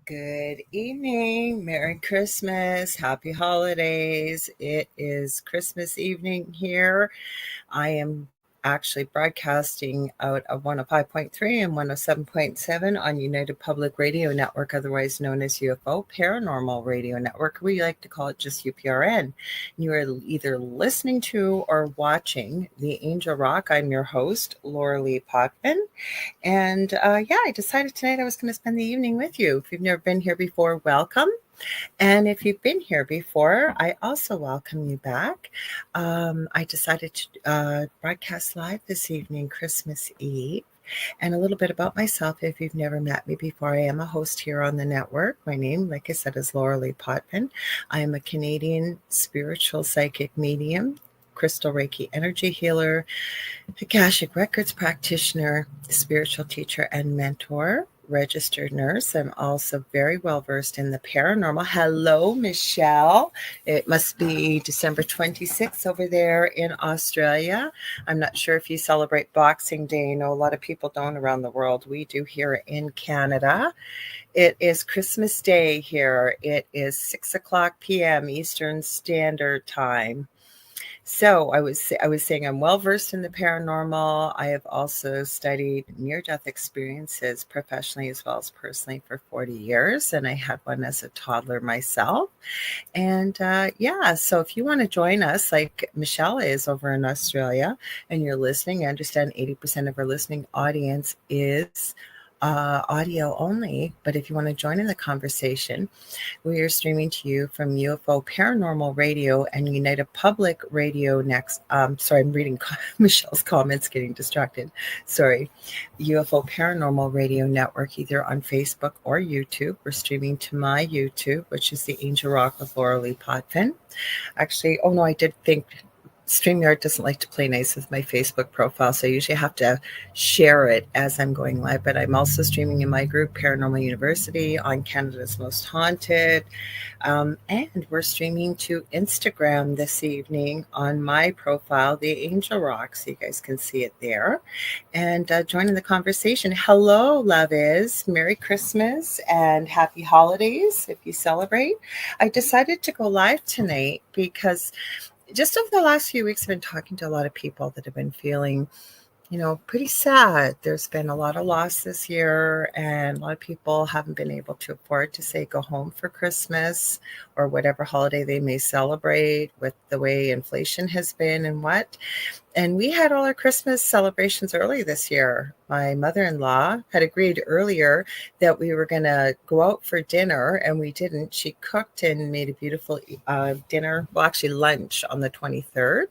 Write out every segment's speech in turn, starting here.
Good evening. Merry Christmas. Happy holidays. It is Christmas evening here. I am actually broadcasting out of 105.3 and 107.7 on United Public Radio Network, otherwise known as UFO Paranormal Radio Network. We like to call it just UPRN. You are either listening to or watching The Angel Rock. I'm your host, Lorilei Potvin. And I decided tonight I was going to spend the evening with you. If you've never been here before, welcome. And if you've been here before, I also welcome you back. I decided to broadcast live this evening, Christmas Eve. And a little bit about myself, if you've never met me before, I am a host here on the network. My name, like I said, is Lorilei Potvin. I am a Canadian spiritual psychic medium, crystal Reiki energy healer, Akashic Records practitioner, spiritual teacher and mentor, registered nurse. I'm also very well versed in the paranormal. Hello, Michelle. It must be December 26th over there in Australia. I'm not sure if you celebrate Boxing Day. I know a lot of people don't around the world. We do here in Canada. It is Christmas Day here. It is 6:00 p.m. Eastern Standard Time. So I was saying I'm well versed in the paranormal. I have also studied near-death experiences professionally as well as personally for 40 years, and I had one as a toddler myself. And so if you want to join us, like Michelle is over in Australia, and you're listening, I understand 80% of our listening audience is audio only. But if you want to join in the conversation, we are streaming to you from UFO Paranormal Radio and United Public Radio next. Sorry, I'm reading Michelle's comments, getting distracted. Sorry. UFO Paranormal Radio Network, either on Facebook or YouTube. We're streaming to my YouTube, which is the Angel Rock with Lorilei Potvin. Actually, I did think StreamYard doesn't like to play nice with my Facebook profile, so I usually have to share it as I'm going live. But I'm also streaming in my group, Paranormal University, on Canada's Most Haunted. And we're streaming to Instagram this evening on my profile, The Angel Rock, so you guys can see it there. And join in the conversation. Hello, Laviz. Merry Christmas and happy holidays if you celebrate. I decided to go live tonight because just over the last few weeks, I've been talking to a lot of people that have been feeling, pretty sad. There's been a lot of loss this year, and a lot of people haven't been able to afford to, say, go home for Christmas or whatever holiday they may celebrate with the way inflation has been and what. And we had all our Christmas celebrations early this year. My mother-in-law had agreed earlier that we were going to go out for dinner, and we didn't. She cooked and made a beautiful dinner, well, actually lunch on the 23rd.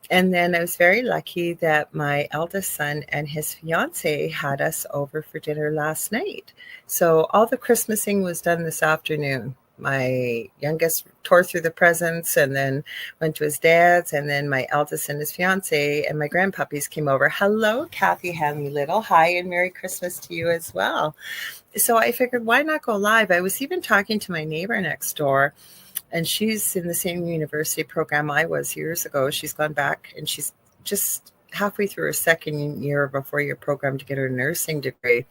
And then I was very lucky that my eldest son and his fiance had us over for dinner last night. So all the Christmasing was done this afternoon. My youngest tore through the presents and then went to his dad's, and then my eldest and his fiance and my grandpuppies came over. Hello, Kathy Hanley Little. Hi, and Merry Christmas to you as well. So I figured, why not go live? I was even talking to my neighbor next door, and she's in the same university program I was years ago. She's gone back, and she's just halfway through her second year of a four-year program to get her nursing degree.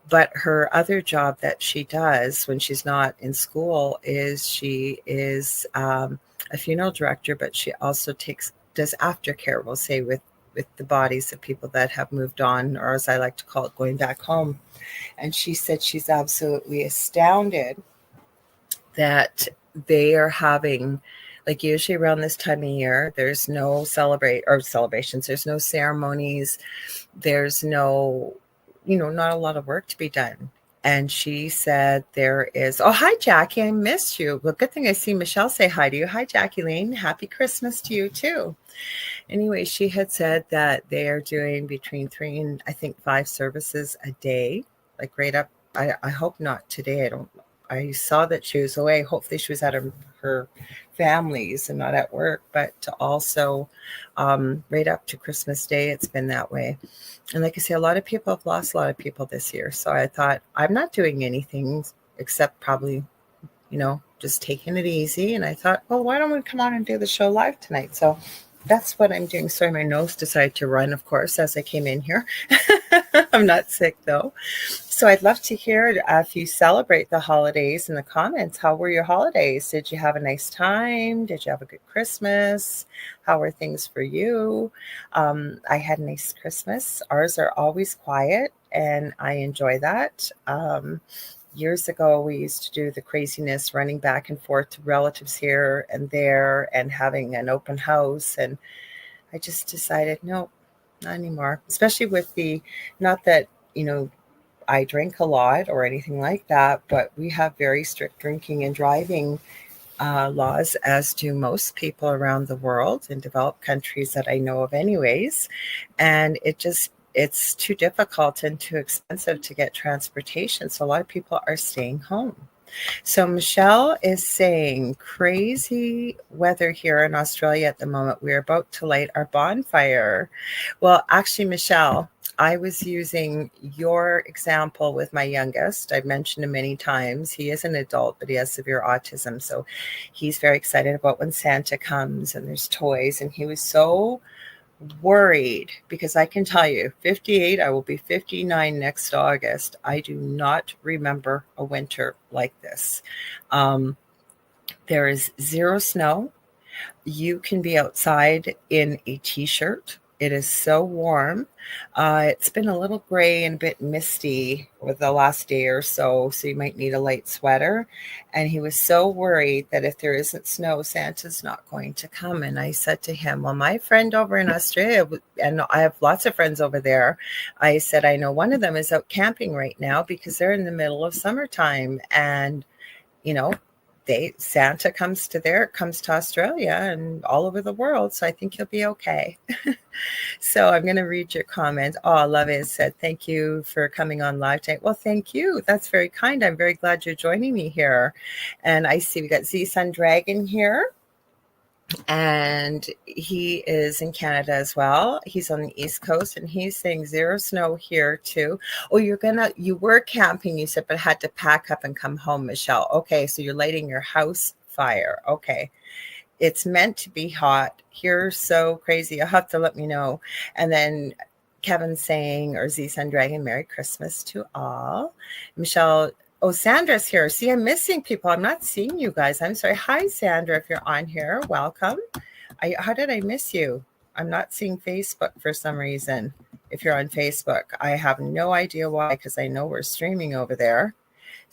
But her other job that she does when she's not in school is she is a funeral director, but she also does aftercare, we'll say, with the bodies of people that have moved on, or as I like to call it, going back home. And she said she's absolutely astounded that they are having, like, usually around this time of year, there's no celebrations, there's no ceremonies, there's no, not a lot of work to be done. And she said there is, oh, hi, Jackie, I missed you. Well, good thing I see Michelle say hi to you. Hi, Jackie Lane. Happy Christmas to you, too. Anyway, she had said that they are doing between 3 and I think 5 services a day, like right up. I hope not today. I saw that she was away. Hopefully she was at her families and not at work, but to also right up to Christmas Day, it's been that way. And like I say, a lot of people have lost a lot of people this year. So I thought, I'm not doing anything except probably, just taking it easy. And I thought, well, why don't we come on and do the show live tonight? So that's what I'm doing. Sorry, my nose decided to run, of course, as I came in here. I'm not sick though. So I'd love to hear if you celebrate the holidays in the comments. How were your holidays? Did you have a nice time? Did you have a good Christmas? How were things for you? I had a nice Christmas. Ours are always quiet, and I enjoy that. Years ago, we used to do the craziness running back and forth to relatives here and there and having an open house. And I just decided, no, not anymore, especially with the, not that, you know, I drink a lot or anything like that, but we have very strict drinking and driving laws, as do most people around the world in developed countries that I know of, anyways. And it's too difficult and too expensive to get transportation. So a lot of people are staying home. So Michelle is saying crazy weather here in Australia at the moment. We're about to light our bonfire. Well, actually, Michelle, I was using your example with my youngest. I've mentioned him many times. He is an adult, but he has severe autism. So he's very excited about when Santa comes and there's toys. And he was so worried because I can tell you, 58, I will be 59 next August. I do not remember a winter like this. There is zero snow. You can be outside in a t-shirt. It is so warm. It's been a little gray and a bit misty over the last day or so, so you might need a light sweater. And he was so worried that if there isn't snow, Santa's not going to come. And I said to him, well, my friend over in Australia, and I have lots of friends over there, I said, I know one of them is out camping right now because they're in the middle of summertime. And you know, Santa comes to Australia and all over the world. So I think you'll be okay. So I'm going to read your comment. Oh, Love It said, thank you for coming on live tonight. Well, thank you. That's very kind. I'm very glad you're joining me here. And I see we got Z Sun Dragon here. And he is in Canada as well. He's on the East Coast, and he's saying zero snow here too. Oh, you were camping, you said, but had to pack up and come home, Michelle. Okay, so you're lighting your house fire. Okay. It's meant to be hot. Here, so crazy. You'll have to let me know. And then Kevin saying, or Z Sun Dragon, Merry Christmas to all. Michelle, oh, Sandra's here. See, I'm missing people. I'm not seeing you guys. I'm sorry. Hi, Sandra, if you're on here. Welcome. How did I miss you? I'm not seeing Facebook for some reason. If you're on Facebook, I have no idea why, because I know we're streaming over there.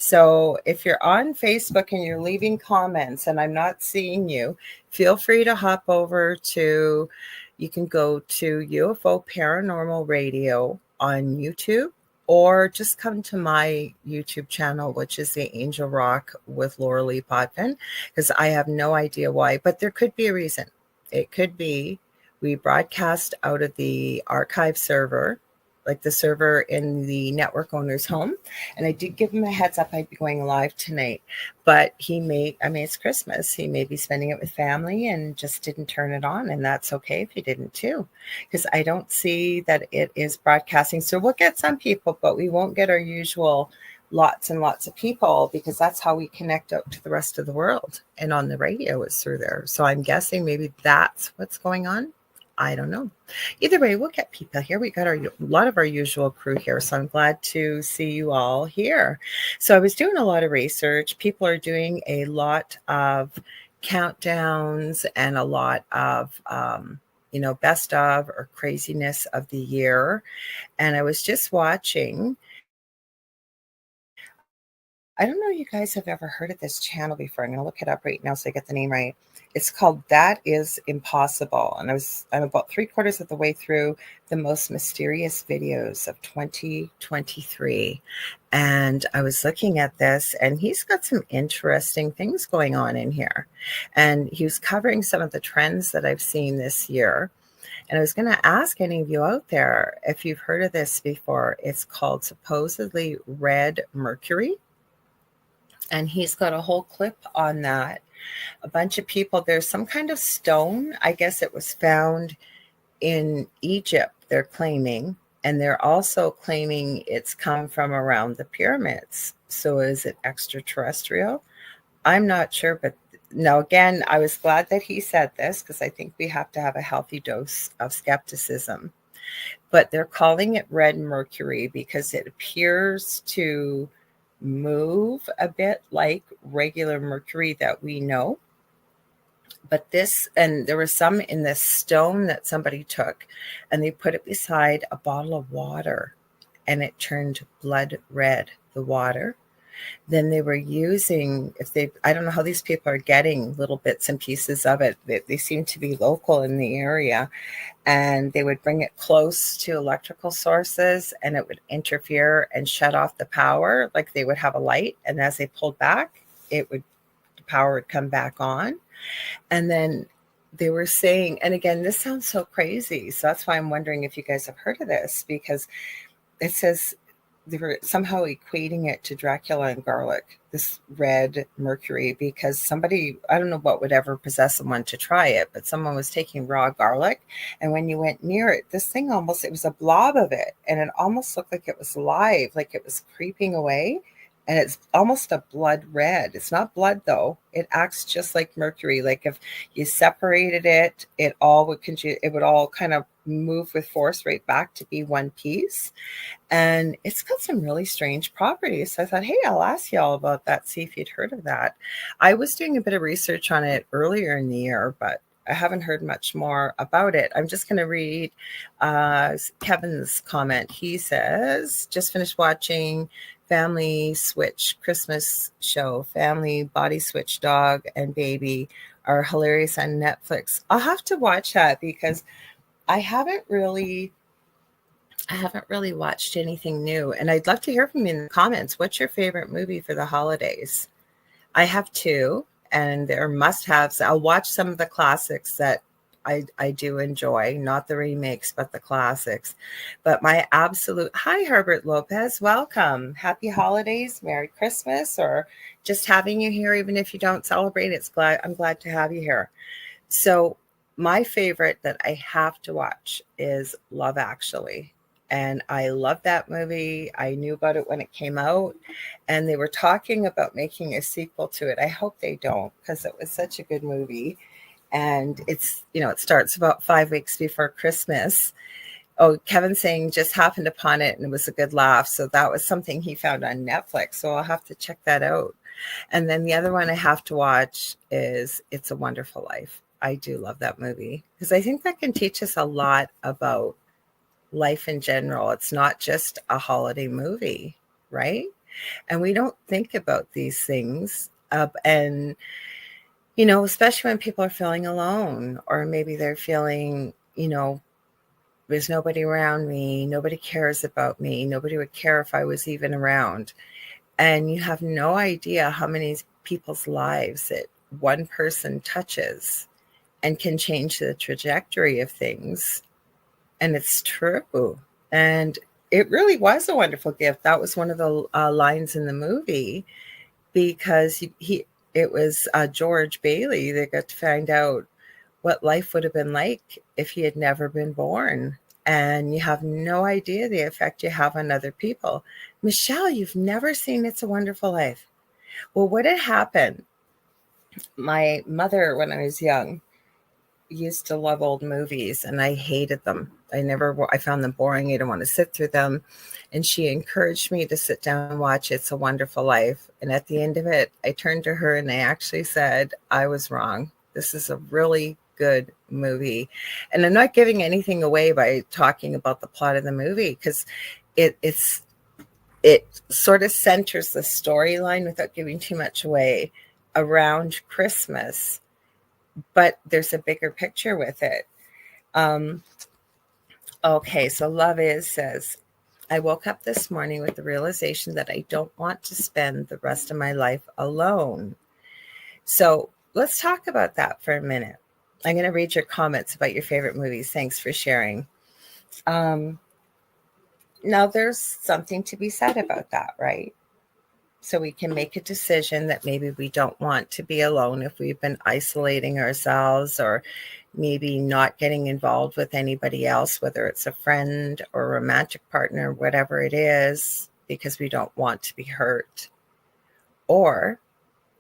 So if you're on Facebook and you're leaving comments and I'm not seeing you, feel free to hop over to, you can go to UFO Paranormal Radio on YouTube, or just come to my YouTube channel, which is the Angel Rock with Lorilei Potvin, because I have no idea why, but there could be a reason. It could be we broadcast out of the archive server, like the server in the network owner's home. And I did give him a heads up I'd be going live tonight, but it's Christmas. He may be spending it with family and just didn't turn it on. And that's okay if he didn't too, because I don't see that it is broadcasting. So we'll get some people, but we won't get our usual lots and lots of people, because that's how we connect out to the rest of the world. And on the radio is through there. So I'm guessing maybe that's what's going on. I don't know. Either way, we'll get people here. We got a lot of our usual crew here, so I'm glad to see you all here. So I was doing a lot of research. People are doing a lot of countdowns and a lot of, best of or craziness of the year. And I was just watching. I don't know if you guys have ever heard of this channel before. I'm going to look it up right now so I get the name right. It's called That Is Impossible. And I'm about 3/4 of the way through the most mysterious videos of 2023. And I was looking at this, and he's got some interesting things going on in here. And he was covering some of the trends that I've seen this year. And I was going to ask any of you out there if you've heard of this before. It's called supposedly red mercury. And he's got a whole clip on that. A bunch of people, there's some kind of stone. I guess it was found in Egypt, they're claiming. And they're also claiming it's come from around the pyramids. So is it extraterrestrial? I'm not sure. But now, again, I was glad that he said this, because I think we have to have a healthy dose of skepticism. but they're calling it red mercury because it appears to move a bit like regular mercury that we know. But this, and there was some in this stone that somebody took, and they put it beside a bottle of water, and it turned blood red, the water. Then they were using, if they, I don't know how these people are getting little bits and pieces of it. They seem to be local in the area, and they would bring it close to electrical sources, and it would interfere and shut off the power. Like they would have a light, and as they pulled back, the power would come back on. And then they were saying, and again, this sounds so crazy. So that's why I'm wondering if you guys have heard of this, because it says they were somehow equating it to Dracula and garlic, this red mercury, because somebody, I don't know what would ever possess someone to try it, but someone was taking raw garlic. And when you went near it, this thing almost, it was a blob of it. And it almost looked like it was alive, like it was creeping away. And it's almost a blood red. It's not blood though. It acts just like mercury. Like if you separated it, it would all kind of move with force right back to be one piece. And it's got some really strange properties. So I thought, hey, I'll ask you all about that, see if you'd heard of that. I was doing a bit of research on it earlier in the year, but I haven't heard much more about it. I'm just going to read Kevin's comment. He says, just finished watching Family Switch Christmas show. Family Body Switch Dog and Baby are hilarious on Netflix. I'll have to watch that because I haven't really watched anything new. And I'd love to hear from you in the comments. What's your favorite movie for the holidays? I have two, and they're must-haves. I'll watch some of the classics that I do enjoy, not the remakes, but the classics. But my absolute, hi, Herbert Lopez, welcome. Happy holidays, Merry Christmas, or just having you here, even if you don't celebrate, I'm glad to have you here. So my favorite that I have to watch is Love Actually. And I love that movie. I knew about it when it came out, and they were talking about making a sequel to it. I hope they don't, because it was such a good movie. And it's, it starts about 5 weeks before Christmas. Oh, Kevin saying just happened upon it and it was a good laugh. So that was something he found on Netflix. So I'll have to check that out. And then the other one I have to watch is It's a Wonderful Life. I do love that movie because I think that can teach us a lot about life in general. It's not just a holiday movie, right? And we don't think about these things. And especially when people are feeling alone, or maybe they're feeling, there's nobody around me, nobody cares about me, nobody would care if I was even around. And you have no idea how many people's lives that one person touches and can change the trajectory of things. And it's true. And it really was a wonderful gift. That was one of the lines in the movie, because it was George Bailey that got to find out what life would have been like if he had never been born. And you have no idea the effect you have on other people. Michelle, you've never seen It's a Wonderful Life. Well, what had happened, my mother, when I was young, used to love old movies, and I hated them. I found them boring. I didn't want to sit through them. And she encouraged me to sit down and watch It's a Wonderful Life. And at the end of it, I turned to her and I actually said, I was wrong. This is a really good movie. And I'm not giving anything away by talking about the plot of the movie, because it sort of centers the storyline, without giving too much away, around Christmas. But there's a bigger picture with it. Okay, so Love Is says, I woke up this morning with the realization that I don't want to spend the rest of my life alone. So let's talk about that for a minute. I'm going to read your comments about your favorite movies. Thanks for sharing. Now, there's something to be said about that, right? So we can make a decision that maybe we don't want to be alone if we've been isolating ourselves, or maybe not getting involved with anybody else, whether it's a friend or a romantic partner, whatever it is, because we don't want to be hurt. Or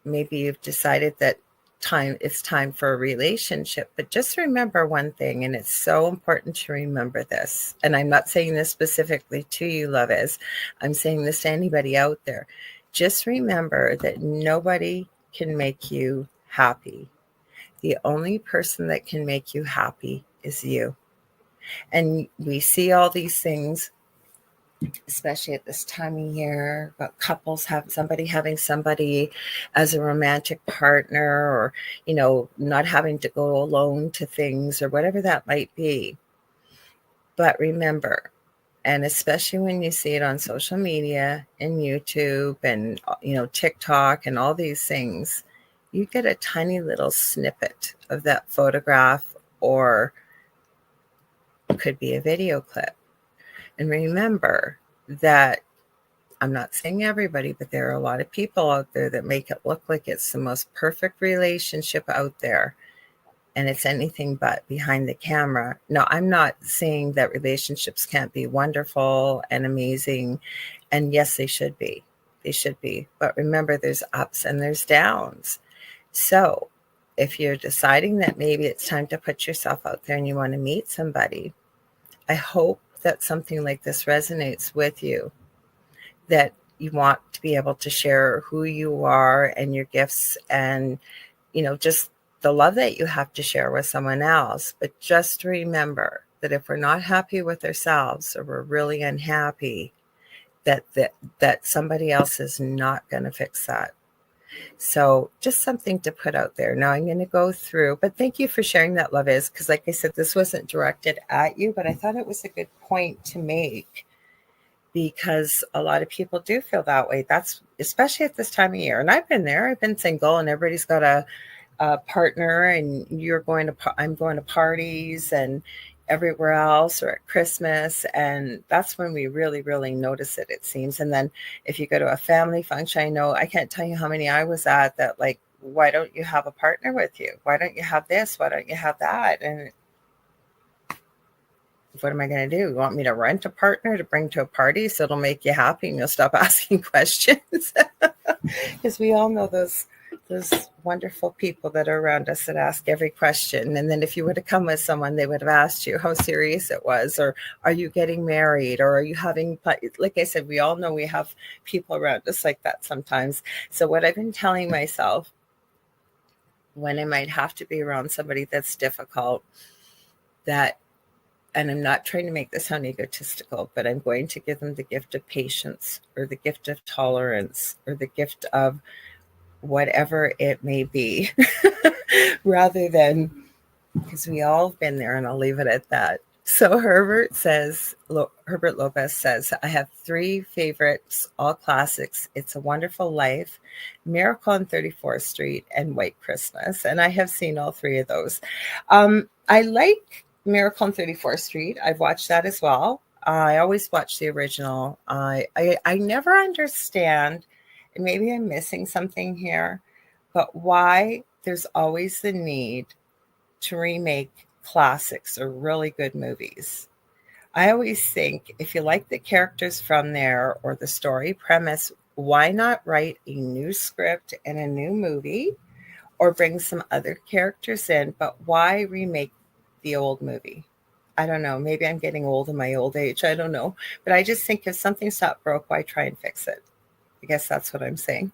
maybe you've decided that it's time for a relationship. But just remember one thing, and it's so important to remember this. And I'm not saying this specifically to you, love is. I'm saying this to anybody out there. Just remember that nobody can make you happy. The only person that can make you happy is you. And we see all these things, especially at this time of year, about couples having somebody as a romantic partner, or, not having to go alone to things or whatever that might be. But remember, and especially when you see it on social media and YouTube and, TikTok and all these things, you get a tiny little snippet of that photograph, or it could be a video clip. And remember that I'm not saying everybody, but there are a lot of people out there that make it look like it's the most perfect relationship out there. And it's anything but behind the camera. No, I'm not saying that relationships can't be wonderful and amazing. And yes, they should be. They should be. But remember, there's ups and there's downs. So if you're deciding that maybe it's time to put yourself out there and you want to meet somebody, I hope that something like this resonates with you, that you want to be able to share who you are and your gifts and, just the love that you have to share with someone else. But just remember that if we're not happy with ourselves, or we're really unhappy, that somebody else is not going to fix that. So just something to put out there. Now I'm going to go through, but thank you for sharing that, love is, because like I said, this wasn't directed at you, but I thought it was a good point to make, because a lot of people do feel that way. That's especially at this time of year. And I've been there. I've been single, and everybody's got a partner, and I'm going to parties and everywhere else, or at Christmas. And that's when we really, really notice it seems. And then if you go to a family function, I can't tell you how many I was at that, like, why don't you have a partner with you? Why don't you have this? Why don't you have that? And what am I going to do? You want me to rent a partner to bring to a party so it'll make you happy and you'll stop asking questions? Because we all know those wonderful people that are around us that ask every question. And then if you would have come with someone, they would have asked you how serious it was, or are you getting married, or are you having, like I said, we all know we have people around us like that sometimes. So what I've been telling myself, when I might have to be around somebody that's difficult, and I'm not trying to make this sound egotistical, but I'm going to give them the gift of patience, or the gift of tolerance, or the gift of whatever it may be, rather than, because we all have been there, and I'll leave it at that. So Herbert Lopez says, I have 3 favorites, all classics: It's a Wonderful Life, Miracle on 34th Street, and White Christmas. And I have seen all 3 of those. I like Miracle on 34th Street. I've watched that as well. I always watch the original. I never understand, and maybe I'm missing something here, but why there's always the need to remake classics or really good movies. I always think, if you like the characters from there or the story premise, why not write a new script and a new movie, or bring some other characters in? But why remake the old movie? I don't know. Maybe I'm getting old in my old age. I don't know. But I just think if something's not broke, why try and fix it? I guess that's what I'm saying.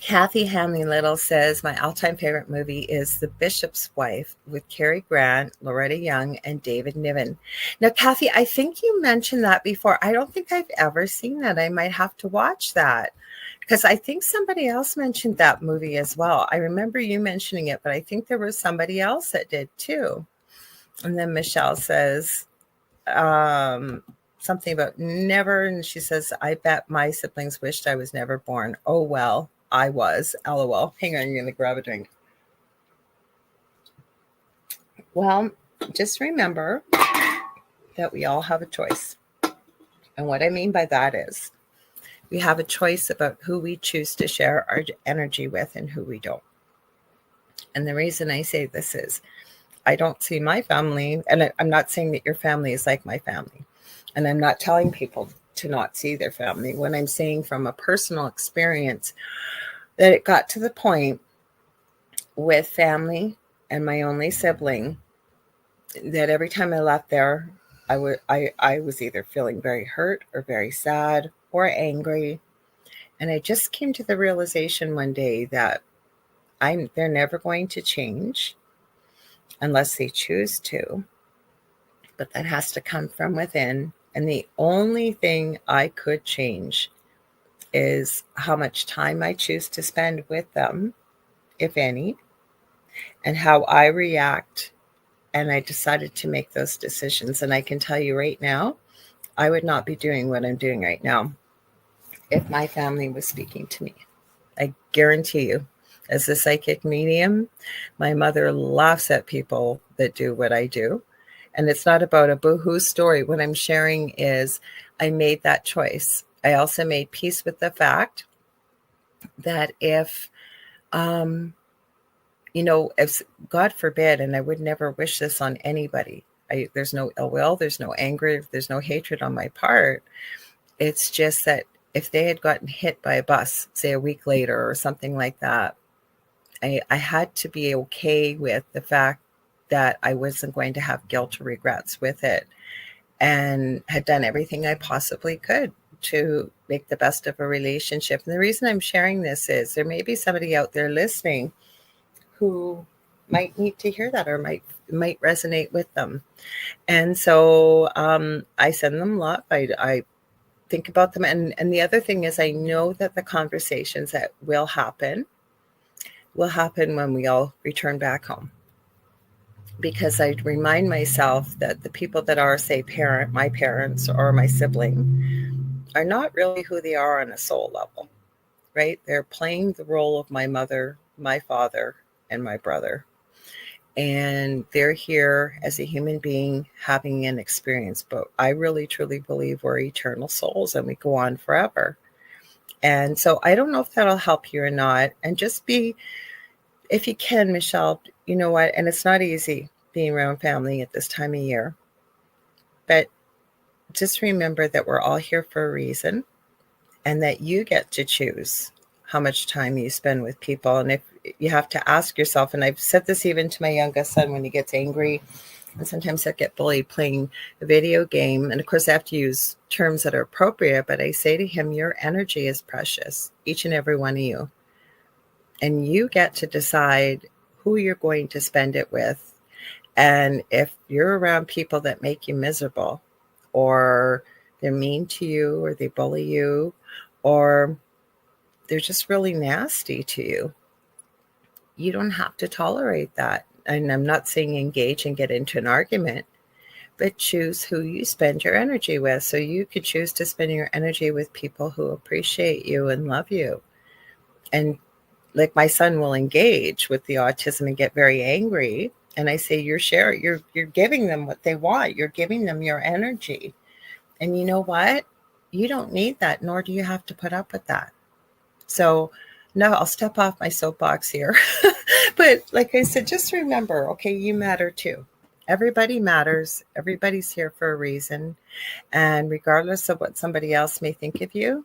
Kathy Hanley Little says, my all-time favorite movie is The Bishop's Wife, with Cary Grant, Loretta Young, and David Niven. Now, Kathy, I think you mentioned that before. I don't think I've ever seen that. I might have to watch that, because I think somebody else mentioned that movie as well. I remember you mentioning it, but I think there was somebody else that did too. And then Michelle says, something about never, and she says, I bet my siblings wished I was never born. Oh, well, I was. LOL. Hang on, I'm going to grab a drink. Well, just remember that we all have a choice. And what I mean by that is, we have a choice about who we choose to share our energy with and who we don't. And the reason I say this is, I don't see my family, and I'm not saying that your family is like my family, and I'm not telling people to not see their family. When I'm saying from a personal experience, that it got to the point with family and my only sibling, that every time I left there, I was either feeling very hurt or very sad or angry. And I just came to the realization one day that they're never going to change unless they choose to. But that has to come from within. And the only thing I could change is how much time I choose to spend with them, if any, and how I react. And I decided to make those decisions. And I can tell you right now, I would not be doing what I'm doing right now if my family was speaking to me. I guarantee you. As a psychic medium, my mother laughs at people that do what I do. And it's not about a boohoo story. What I'm sharing is I made that choice. I also made peace with the fact that if, if God forbid, and I would never wish this on anybody, there's no ill will, there's no anger, there's no hatred on my part. It's just that if they had gotten hit by a bus, say a week later or something like that, I had to be okay with the fact that I wasn't going to have guilt or regrets with it, and had done everything I possibly could to make the best of a relationship. And the reason I'm sharing this is there may be somebody out there listening who might need to hear that or might resonate with them. And so I send them love. I think about them. And the other thing is I know that the conversations that will happen when we all return back home. Because I remind myself that the people that are, say, my parents or my sibling, are not really who they are on a soul level, right? They're playing the role of my mother, my father, and my brother. And they're here as a human being having an experience. But I really, truly believe we're eternal souls and we go on forever. And so I don't know if that'll help you or not. And just be, if you can, Michelle, you know what? And it's not easy being around family at this time of year. But just remember that we're all here for a reason and that you get to choose how much time you spend with people. And if you have to ask yourself, and I've said this even to my youngest son when he gets angry, and sometimes I get bullied playing a video game. And of course, I have to use terms that are appropriate, but I say to him, your energy is precious, each and every one of you. And you get to decide who you're going to spend it with. And if you're around people that make you miserable, or they're mean to you, or they bully you, or they're just really nasty to you, you don't have to tolerate that. And I'm not saying engage and get into an argument, but choose who you spend your energy with. So you could choose to spend your energy with people who appreciate you and love you. And like my son will engage with the autism and get very angry. And I say, you're giving them what they want. You're giving them your energy. And you know what? You don't need that, nor do you have to put up with that. So no, I'll step off my soapbox here. But like I said, just remember, okay, you matter too. Everybody matters. Everybody's here for a reason. And regardless of what somebody else may think of you,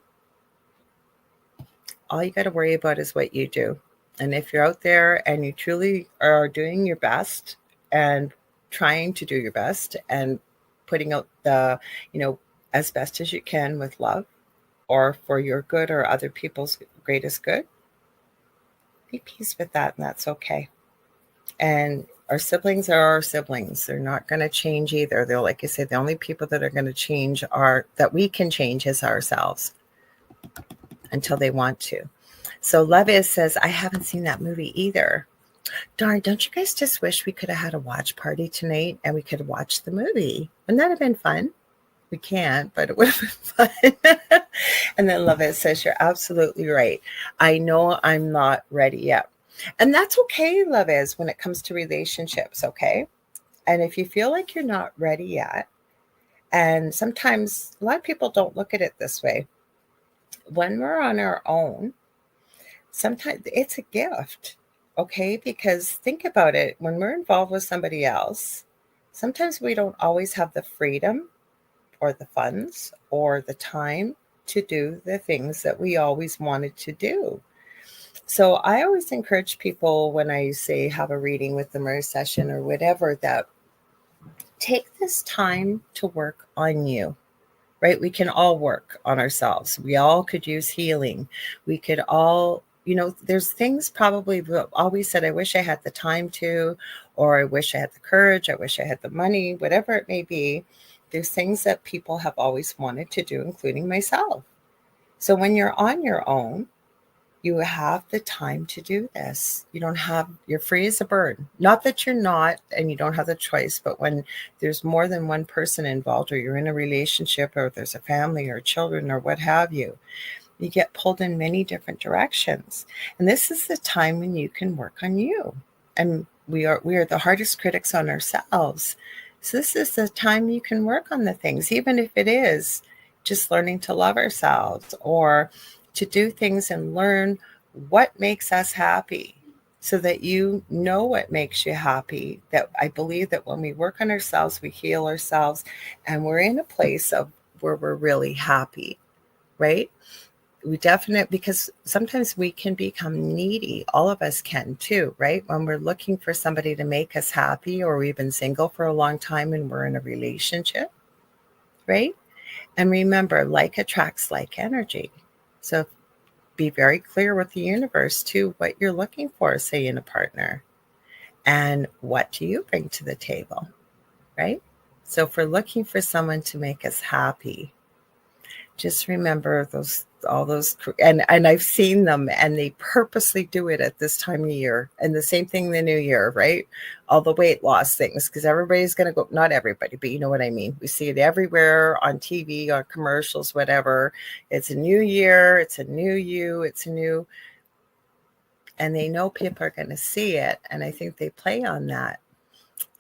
all you got to worry about is what you do. And if you're out there and you truly are doing your best and trying to do your best and putting out the, as best as you can with love or for your good or other people's greatest good, be peace with that, and that's okay. And our siblings are our siblings. They're not going to change either. They're, like I said, the only people that are going to change that we can change is ourselves until they want to. So Levis says, I haven't seen that movie either. Darn, don't you guys just wish we could have had a watch party tonight and we could watch the movie? Wouldn't that have been fun? We can't, but it would have been fun. And then Levis says, you're absolutely right. I know I'm not ready yet. And that's okay, Levis, when it comes to relationships, okay? And if you feel like you're not ready yet, and sometimes a lot of people don't look at it this way. When we're on our own, sometimes it's a gift, okay? Because think about it, when we're involved with somebody else, sometimes we don't always have the freedom or the funds or the time to do the things that we always wanted to do. So I always encourage people when I say have a reading with them or a session or whatever, that take this time to work on you, right? We can all work on ourselves. We all could use healing. We could all, there's things probably we've always said, I wish I had the time to, or I wish I had the courage, I wish I had the money, whatever it may be. There's things that people have always wanted to do, including myself. So when you're on your own, you have the time to do this. You're free as a bird. Not that you're not and you don't have the choice, but when there's more than one person involved, or you're in a relationship, or there's a family or children or what have you, you get pulled in many different directions. And this is the time when you can work on you. And we are the hardest critics on ourselves. So this is the time you can work on the things, even if it is just learning to love ourselves, or to do things and learn what makes us happy, so that you know what makes you happy. That I believe that when we work on ourselves, we heal ourselves, and we're in a place of where we're really happy, right? We definitely, because sometimes we can become needy. All of us can too, right? When we're looking for somebody to make us happy, or we've been single for a long time and we're in a relationship, right? And remember, like attracts like energy. So be very clear with the universe too, what you're looking for, say, in a partner, and what do you bring to the table, right? So if we're looking for someone to make us happy, just remember all those, and I've seen them, and they purposely do it at this time of year. And the same thing the new year, right? All the weight loss things, because everybody's going to go, not everybody, but you know what I mean. We see it everywhere on TV, on commercials, whatever. It's a new year, it's a new you, it's a new, and they know people are going to see it. And I think they play on that.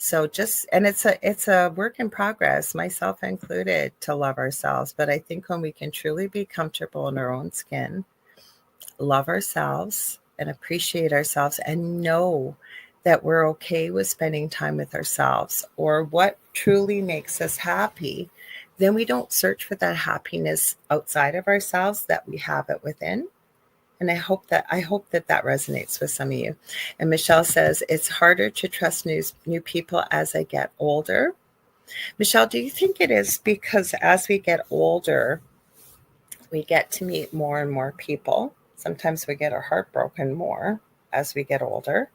So and it's a work in progress, myself included, to love ourselves. But I think when we can truly be comfortable in our own skin, love ourselves and appreciate ourselves, and know that we're okay with spending time with ourselves, or what truly makes us happy, then we don't search for that happiness outside of ourselves, that we have it within. And I hope that resonates with some of you. And Michelle says, it's harder to trust new people as I get older. Michelle, do you think it is because as we get older, we get to meet more and more people? Sometimes we get our heart broken more as we get older,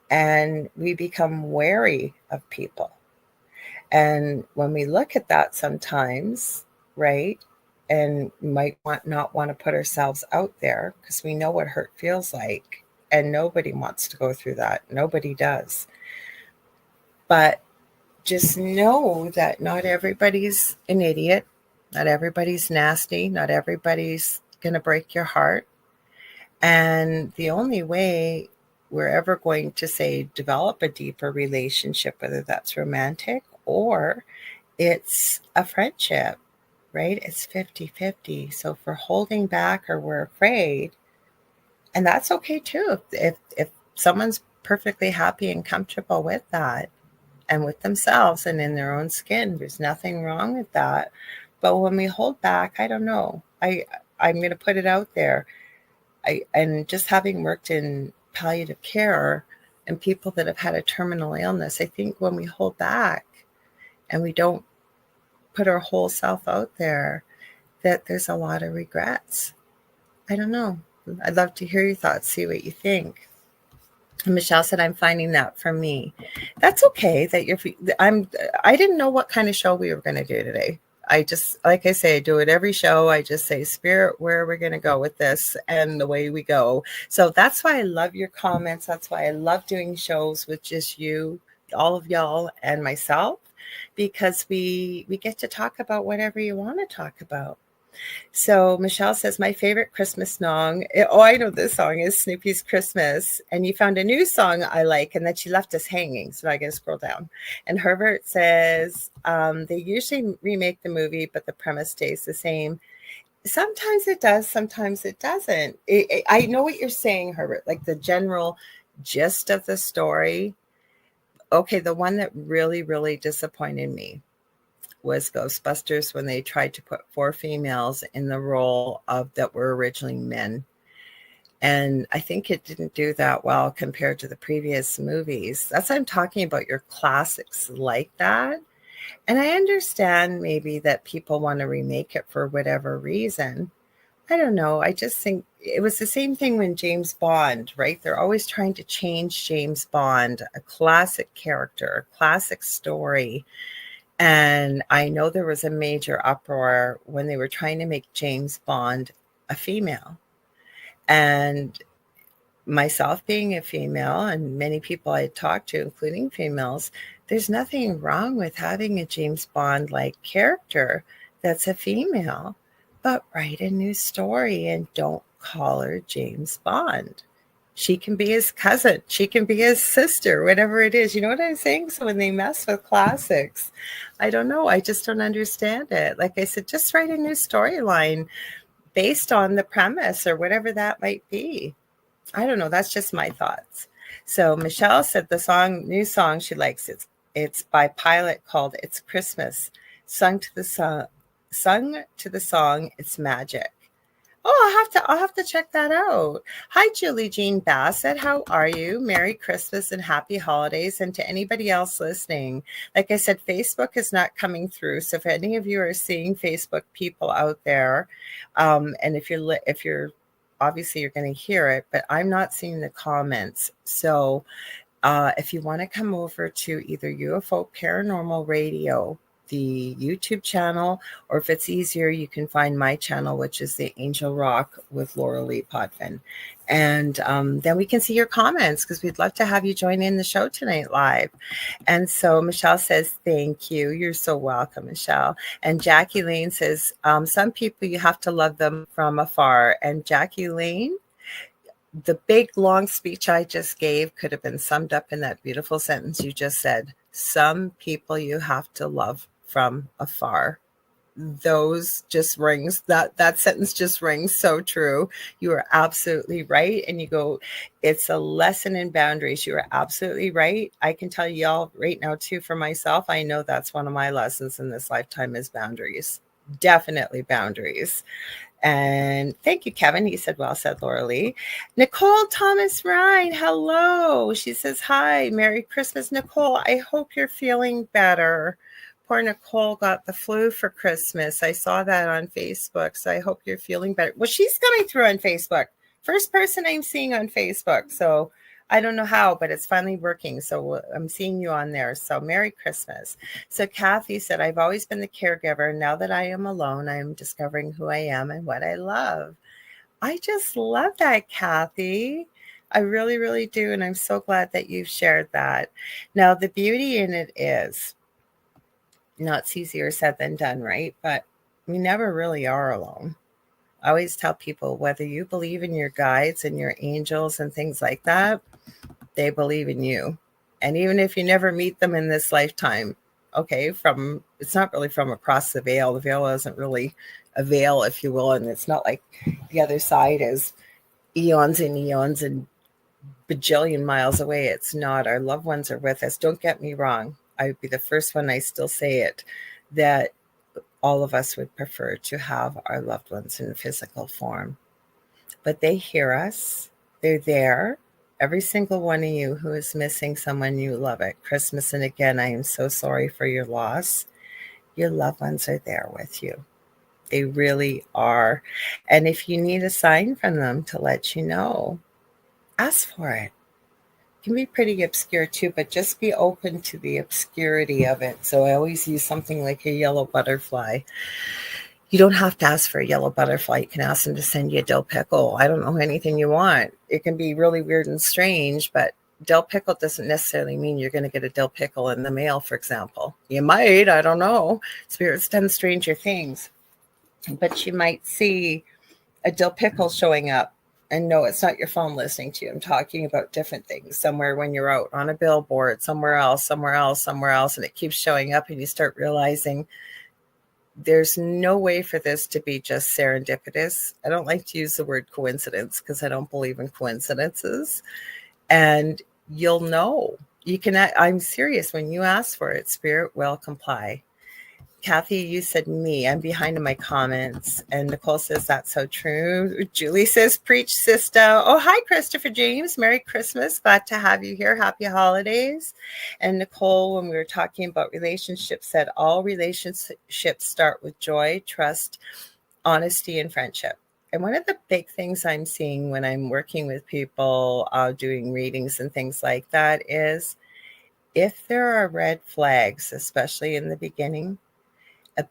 and we become wary of people. And when we look at that sometimes, right, and might not want to put ourselves out there, because we know what hurt feels like, and nobody wants to go through that. Nobody does. But just know that not everybody's an idiot. Not everybody's nasty. Not everybody's going to break your heart. And the only way we're ever going to, say, develop a deeper relationship, whether that's romantic or it's a friendship, right? It's 50-50. So if we're holding back or we're afraid, and that's okay too. If someone's perfectly happy and comfortable with that, and with themselves and in their own skin, there's nothing wrong with that. But when we hold back, I don't know. I'm going to put it out there. And just having worked in palliative care and people that have had a terminal illness, I think when we hold back and we don't put our whole self out there, that there's a lot of regrets. I don't know. I'd love to hear your thoughts, see what you think. And Michelle said, I'm finding that for me. That's okay that I didn't know what kind of show we were going to do today. I just, like I say, I do it every show. I just say, Spirit, where are we going to go with this? And the way we go. So that's why I love your comments. That's why I love doing shows with just you, all of y'all, and myself, because we get to talk about whatever you want to talk about. So Michelle says, my favorite Christmas song, I know this song, is Snoopy's Christmas. And you found a new song I like, and then she left us hanging. So I got to scroll down. And Herbert says, they usually remake the movie, but the premise stays the same. Sometimes it does, sometimes it doesn't. I know what you're saying, Herbert, like the general gist of the story. Okay, the one that really, really disappointed me was Ghostbusters, when they tried to put 4 females in the role of that were originally men. And I think it didn't do that well compared to the previous movies. That's what I'm talking about, your classics like that. And I understand maybe that people want to remake it for whatever reason. I don't know. I just think it was the same thing when James Bond, right? They're always trying to change James Bond, a classic character, a classic story. And I know there was a major uproar when they were trying to make James Bond a female. And myself being a female and many people I talked to, including females, there's nothing wrong with having a James Bond like character that's a female, but write a new story and don't call her James Bond. She can be his cousin. She can be his sister, whatever it is. You know what I'm saying? So when they mess with classics, I don't know. I just don't understand it. Like I said, just write a new storyline based on the premise or whatever that might be. I don't know. That's just my thoughts. So Michelle said the new song she likes. It's by Pilot called "It's Christmas." Sung to the song. It's magic. Oh, I'll have to check that out. Hi, Julie Jean Bassett. How are you? Merry Christmas and happy holidays. And to anybody else listening, like I said, Facebook is not coming through. So if any of you are seeing Facebook people out there, and if you're obviously you're going to hear it, but I'm not seeing the comments. So if you want to come over to either UFO Paranormal Radio, the YouTube channel, or if it's easier, you can find my channel, which is the Angel Rock with Lorilei Potvin. And then we can see your comments because we'd love to have you join in the show tonight live. And so Michelle says, thank you. You're so welcome, Michelle. And Jackie Lane says, some people you have to love them from afar. And Jackie Lane, the big long speech I just gave could have been summed up in that beautiful sentence you just said. Some people you have to love from afar. Those just rings, that sentence just rings so true. You are absolutely right. And you go, it's a lesson in boundaries. You are absolutely right. I can tell y'all right now too, for myself, I know that's one of my lessons in this lifetime is boundaries. Definitely boundaries. And thank you, Kevin. He said, well said, Laura Lee. Nicole Thomas Ryan, hello. She says, hi, Merry Christmas, Nicole. I hope you're feeling better. Poor Nicole got the flu for Christmas. I saw that on Facebook, so I hope you're feeling better. Well, she's coming through on Facebook. First person I'm seeing on Facebook. So I don't know how, but it's finally working. So I'm seeing you on there. So Merry Christmas. So Kathy said, I've always been the caregiver. Now that I am alone, I am discovering who I am and what I love. I just love that, Kathy. I really, really do. And I'm so glad that you've shared that. Now, the beauty in it is, it's easier said than done, right? But we never really are alone. I always tell people, whether you believe in your guides and your angels and things like that, they believe in you. And even if you never meet them in this lifetime, okay, it's not really from across the veil. The veil isn't really a veil, if you will. And it's not like the other side is eons and bajillion miles away. It's not. Our loved ones are with us. Don't get me wrong. I would be the first one, I still say it, that all of us would prefer to have our loved ones in physical form. But they hear us. They're there. Every single one of you who is missing someone you love at Christmas. And again, I am so sorry for your loss. Your loved ones are there with you. They really are. And if you need a sign from them to let you know, ask for it. It can be pretty obscure too, but just be open to the obscurity of it. So I always use something like a yellow butterfly. You don't have to ask for a yellow butterfly. You can ask them to send you a dill pickle. I don't know, anything you want. It can be really weird and strange, but dill pickle doesn't necessarily mean you're going to get a dill pickle in the mail, for example. You might, I don't know. Spirits done stranger things. But you might see a dill pickle showing up. And no, it's not your phone listening to you. I'm talking about different things. Somewhere when you're out on a billboard, somewhere else. And it keeps showing up and you start realizing there's no way for this to be just serendipitous. I don't like to use the word coincidence because I don't believe in coincidences. And you'll know. I'm serious. When you ask for it, spirit will comply. Kathy, you said me. I'm behind in my comments. And Nicole says, that's so true. Julie says, preach, sister. Oh, hi, Christopher James. Merry Christmas. Glad to have you here. Happy holidays. And Nicole, when we were talking about relationships, said all relationships start with joy, trust, honesty, and friendship. And one of the big things I'm seeing when I'm working with people, doing readings and things like that is if there are red flags, especially in the beginning,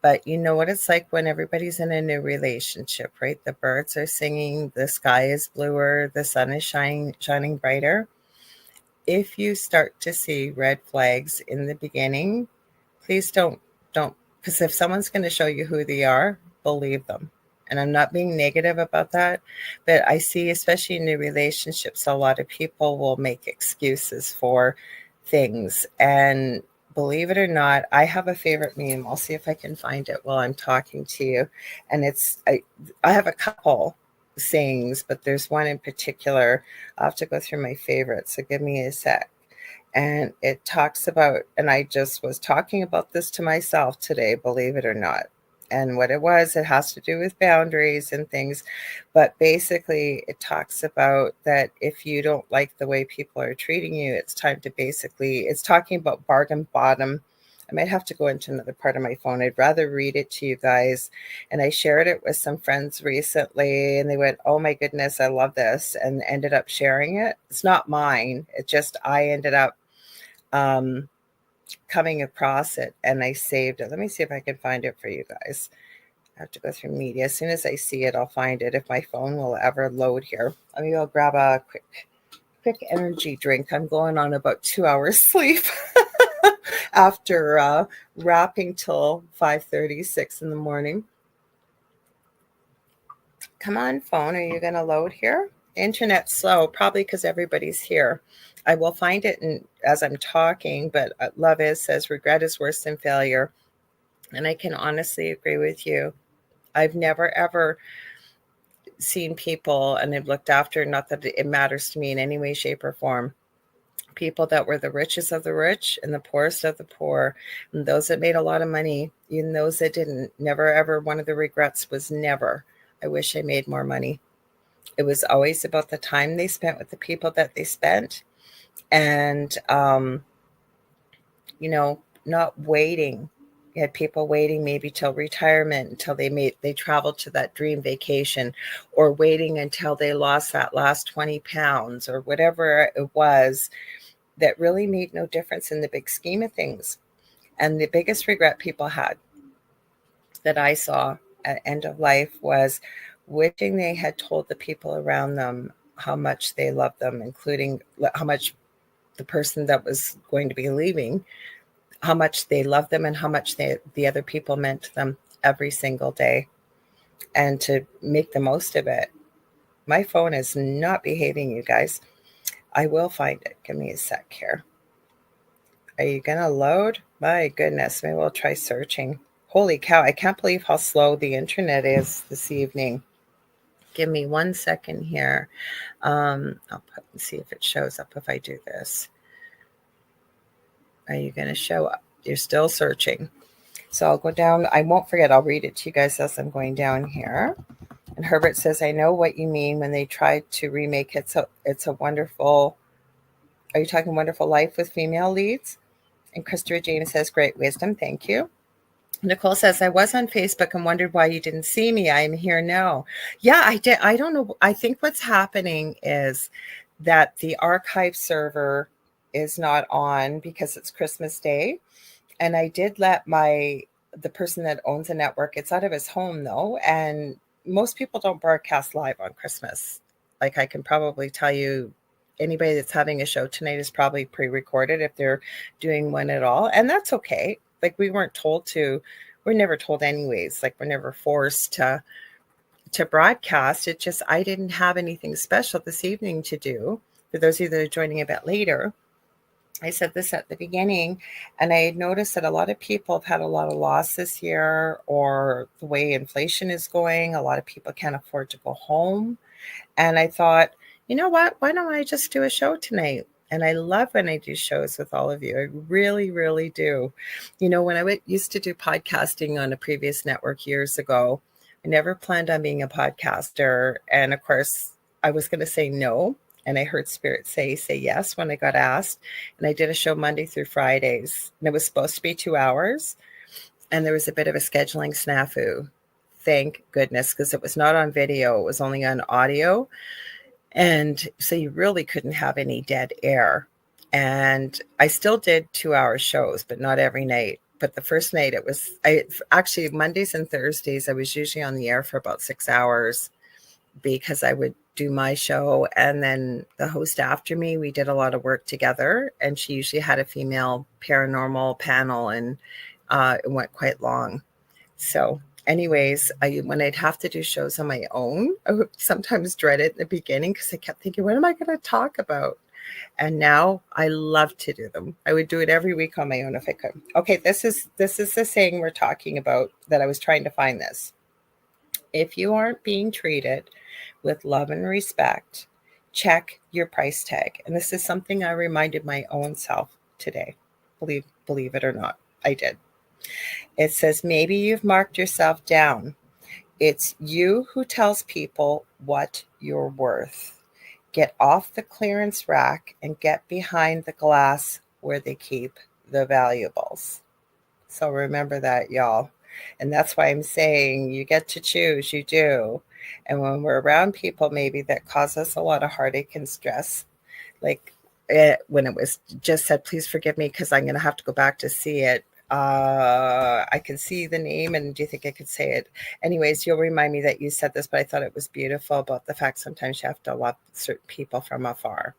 but you know what it's like when everybody's in a new relationship, right? The birds are singing, the sky is bluer, the sun is shining brighter. If you start to see red flags in the beginning, please don't because if someone's going to show you who they are, believe them. And I'm not being negative about that, but I see, especially in new relationships, a lot of people will make excuses for things. And believe it or not, I have a favorite meme. I'll see if I can find it while I'm talking to you. And I have a couple sayings, but there's one in particular. I'll have to go through my favorites. So give me a sec. And it talks about, and I just was talking about this to myself today, believe it or not. And what it was, it has to do with boundaries and things. But basically, it talks about that if you don't like the way people are treating you, it's time to basically, it's talking about bargain bottom. I might have to go into another part of my phone. I'd rather read it to you guys. And I shared it with some friends recently, and they went, oh my goodness, I love this, and ended up sharing it. It's not mine. It just, I ended up coming across it and I saved it. Let me see if I can find it for you guys. I have to go through media. As soon as I see it, I'll find it if my phone will ever load here. Let me go grab a quick energy drink. I'm going on about 2 hours sleep after wrapping till 5:36 in the morning. Come on, phone. Are you going to load here? Internet's slow, probably because everybody's here. I will find it as I'm talking, but Love Is says regret is worse than failure. And I can honestly agree with you. I've never, ever seen people, and I've looked after, not that it matters to me in any way, shape, or form, people that were the richest of the rich and the poorest of the poor, and those that made a lot of money, even those that didn't. Never, ever, one of the regrets was never, I wish I made more money. It was always about the time they spent with the people that they spent, and not waiting. You had people waiting maybe till retirement, until they traveled to that dream vacation, or waiting until they lost that last 20 pounds or whatever it was, that really made no difference in the big scheme of things. And the biggest regret people had that I saw at end of life was wishing they had told the people around them how much they loved them, including how much the person that was going to be leaving, how much they loved them and how much the other people meant to them every single day, and to make the most of it. My phone is not behaving, you guys. I will find it. Give me a sec here. Are you going to load? My goodness. Maybe we'll try searching. Holy cow. I can't believe how slow the internet is this evening. Give me 1 second here. I'll see if it shows up if I do this. Are you going to show up? You're still searching. So I'll go down. I won't forget. I'll read it to you guys as I'm going down here. And Herbert says, I know what you mean when they tried to remake it. So it's a wonderful. Are you talking Wonderful Life with female leads? And Christopher James says, great wisdom. Thank you. Nicole says, I was on Facebook and wondered why you didn't see me. I am here now. Yeah, I did. I don't know. I think what's happening is that the archive server is not on because it's Christmas Day. And I did let the person that owns the network, it's out of his home though. And most people don't broadcast live on Christmas. Like I can probably tell you, anybody that's having a show tonight is probably pre-recorded if they're doing one at all. And that's okay. Like we're never told anyways, like we're never forced to broadcast. It just, I didn't have anything special this evening to do. For those of you that are joining a bit later, I said this at the beginning, and I had noticed that a lot of people have had a lot of loss this year, or the way inflation is going, a lot of people can't afford to go home. And I thought, you know what? Why don't I just do a show tonight? And I love when I do shows with all of you. I really, really do. When I used to do podcasting on a previous network years ago, I never planned on being a podcaster. And of course, I was going to say no. And I heard Spirit say yes when I got asked. And I did a show Monday through Fridays. And it was supposed to be 2 hours. And there was a bit of a scheduling snafu. Thank goodness, because it was not on video. It was only on audio. And so you really couldn't have any dead air. And I still did 2 hour shows, but not every night. But the first night I actually Mondays and Thursdays, I was usually on the air for about 6 hours because I would do my show. And then the host after me, we did a lot of work together. And she usually had a female paranormal panel, and it went quite long. So anyways, when I'd have to do shows on my own, I would sometimes dread it in the beginning because I kept thinking, what am I going to talk about? And now I love to do them. I would do it every week on my own if I could. Okay, this is the saying we're talking about that I was trying to find this. If you aren't being treated with love and respect, check your price tag. And this is something I reminded my own self today. Believe it or not, I did. It says, maybe you've marked yourself down. It's you who tells people what you're worth. Get off the clearance rack and get behind the glass where they keep the valuables. So remember that, y'all. And that's why I'm saying you get to choose, you do. And when we're around people maybe that cause us a lot of heartache and stress, like when it was just said, please forgive me because I'm going to have to go back to see it. I can see the name, and do you think I could say it? Anyways, you'll remind me that you said this, but I thought it was beautiful about the fact sometimes you have to love certain people from afar.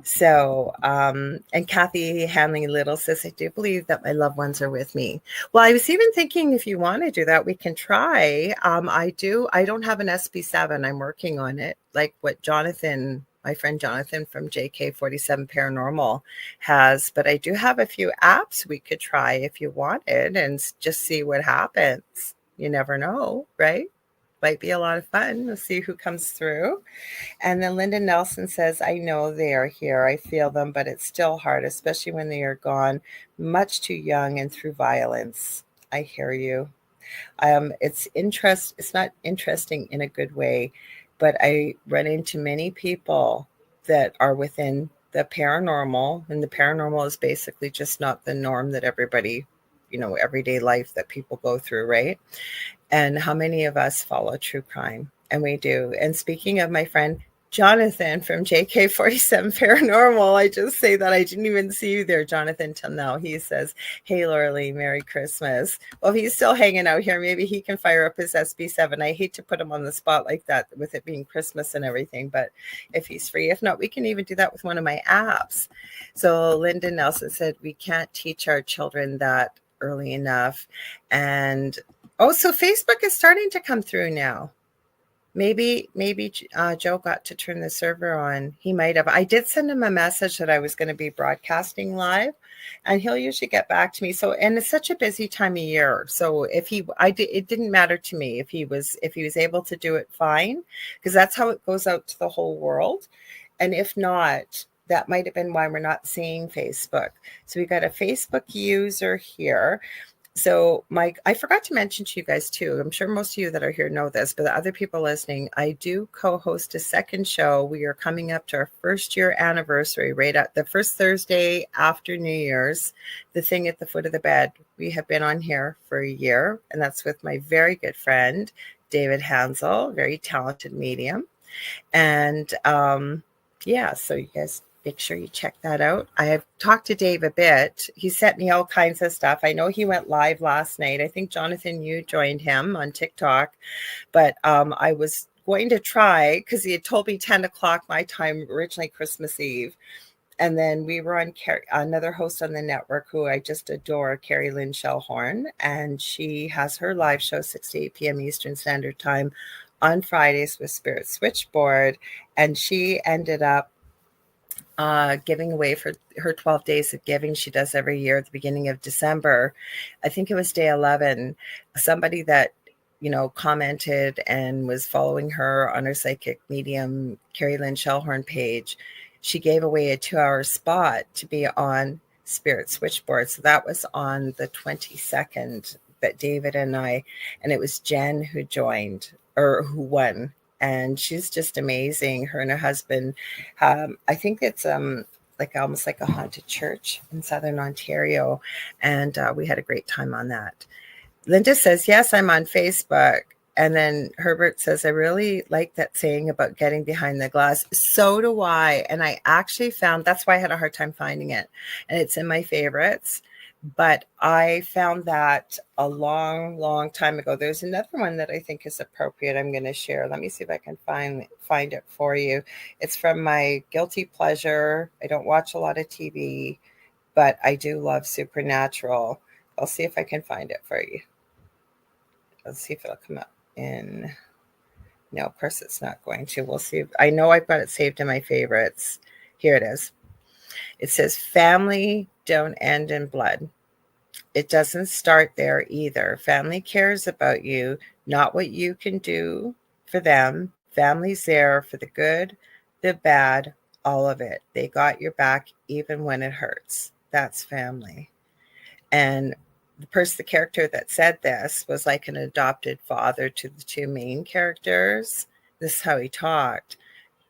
So, and Kathy Hanley Little says, I do believe that my loved ones are with me. Well, I was even thinking if you want to do that, we can try. I don't have an SB7. I'm working on it. Like what Jonathan, my friend Jonathan from JK47 Paranormal has, but I do have a few apps we could try if you wanted and just see what happens. You never know, right? Might be a lot of fun. We'll see who comes through. And then Linda Nelson says, I know they are here. I feel them, but it's still hard, especially when they are gone much too young and through violence. I hear you. It's not interesting in a good way, but I run into many people that are within the paranormal, and the paranormal is basically just not the norm that everybody, everyday life that people go through, right? And how many of us follow true crime? And we do. And speaking of my friend Jonathan from JK47 Paranormal, I just say that I didn't even see you there, Jonathan, till now. He says, hey, Lorilei, Merry Christmas. Well, if he's still hanging out here, maybe he can fire up his SB7. I hate to put him on the spot like that with it being Christmas and everything, but if he's free, if not, we can even do that with one of my apps. So Linda Nelson said, we can't teach our children that early enough. And so Facebook is starting to come through now. Maybe Joe got to turn the server on. He might have. I did send him a message that I was going to be broadcasting live, and he'll usually get back to me. So, and it's such a busy time of year. So it didn't matter to me if he was able to do it, fine, because that's how it goes out to the whole world. And if not, that might have been why we're not seeing Facebook. So we got a Facebook user here. So Mike, I forgot to mention to you guys too, I'm sure most of you that are here know this, but the other people listening, I do co-host a second show. We are coming up to our first year anniversary right at the first Thursday after New Year's, the thing at the foot of the bed. We have been on here for a year, and that's with my very good friend, David Hansel, very talented medium. And so you guys make sure you check that out. I have talked to Dave a bit. He sent me all kinds of stuff. I know he went live last night. I think, Jonathan, you joined him on TikTok. But I was going to try, because he had told me 10 o'clock my time, originally Christmas Eve. And then we were on another host on the network who I just adore, Carrie Lynn Shellhorn. And she has her live show 6 to 8 p.m. Eastern Standard Time on Fridays with Spirit Switchboard. And she ended up giving away for her 12 days of giving she does every year at the beginning of December. I think it was day 11. Somebody that, commented and was following her on her psychic medium, Carrie Lynn Shellhorn page, she gave away a 2-hour spot to be on Spirit Switchboard. So that was on the 22nd that David and it was Jen who joined or who won. And she's just amazing. Her and her husband, I think it's like almost like a haunted church in Southern Ontario. And we had a great time on that. Linda says, yes, I'm on Facebook. And then Herbert says, I really like that saying about getting behind the glass. So do I. And I actually found, that's why I had a hard time finding it. And it's in my favorites. But I found that a long, long time ago. There's another one that I think is appropriate. I'm going to share. Let me see if I can find it for you. It's from my guilty pleasure. I don't watch a lot of TV, but I do love Supernatural. I'll see if I can find it for you. Let's see if it'll come up in. No, of course it's not going to. We'll see. I know I've got it saved in my favorites. Here it is. It says, family don't end in blood. It doesn't start there either. Family cares about you, not what you can do for them. Family's there for the good, the bad, all of it. They got your back even when it hurts. That's family. And the character that said this was like an adopted father to the two main characters. This is how he talked.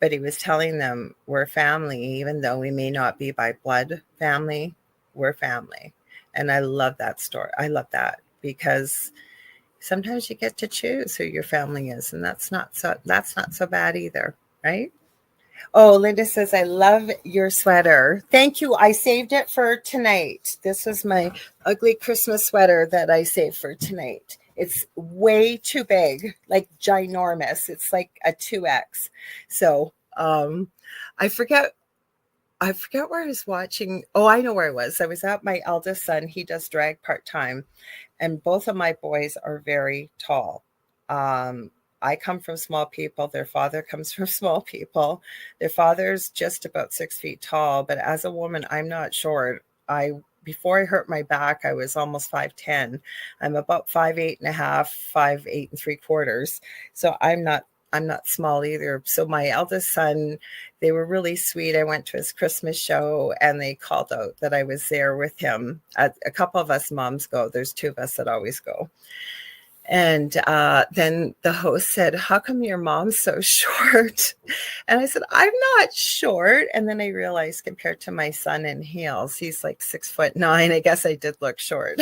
But he was telling them we're family, even though we may not be by blood family, we're family. And I love that story. I love that because sometimes you get to choose who your family is, and that's not so bad either, right? Oh, Linda says, I love your sweater. Thank you. I saved it for tonight. This was my ugly Christmas sweater that I saved for tonight. It's way too big, like ginormous. It's like a 2X. So I forget where I was watching. Oh, I know where I was. I was at my eldest son. He does drag part-time. And both of my boys are very tall. I come from small people. Their father comes from small people. Their father's just about 6 feet tall. But as a woman, I'm not short. Before I hurt my back, I was almost 5'10". I'm about 5'8.5", 5'8 3/4". So I'm not small either. So my eldest son, they were really sweet. I went to his Christmas show and they called out that I was there with him. A couple of us moms go. There's 2 of us that always go. And then the host said, how come your mom's so short? And I said, I'm not short. And then I realized compared to my son in heels, he's like 6'9". I guess I did look short.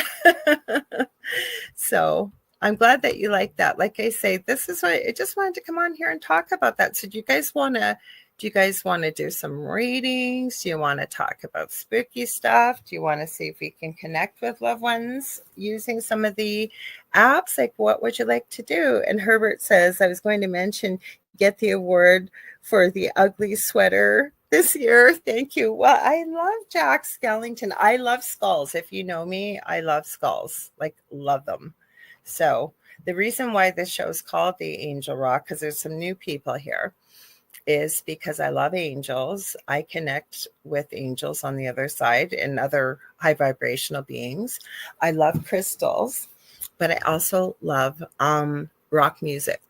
So I'm glad that you like that. Like I say, this is why I just wanted to come on here and talk about that. So do you guys want to do some readings? Do you want to talk about spooky stuff? Do you want to see if we can connect with loved ones using some of the apps? Like, what would you like to do? And Herbert says, I was going to mention, get the award for the ugly sweater this year. Thank you. Well, I love Jack Skellington. I love skulls. If you know me, I love skulls, like love them. So the reason why this show is called The Angel Rock, because there's some new people here, is because I love angels. I connect with angels on the other side and other high vibrational beings. I love crystals, but I also love rock music.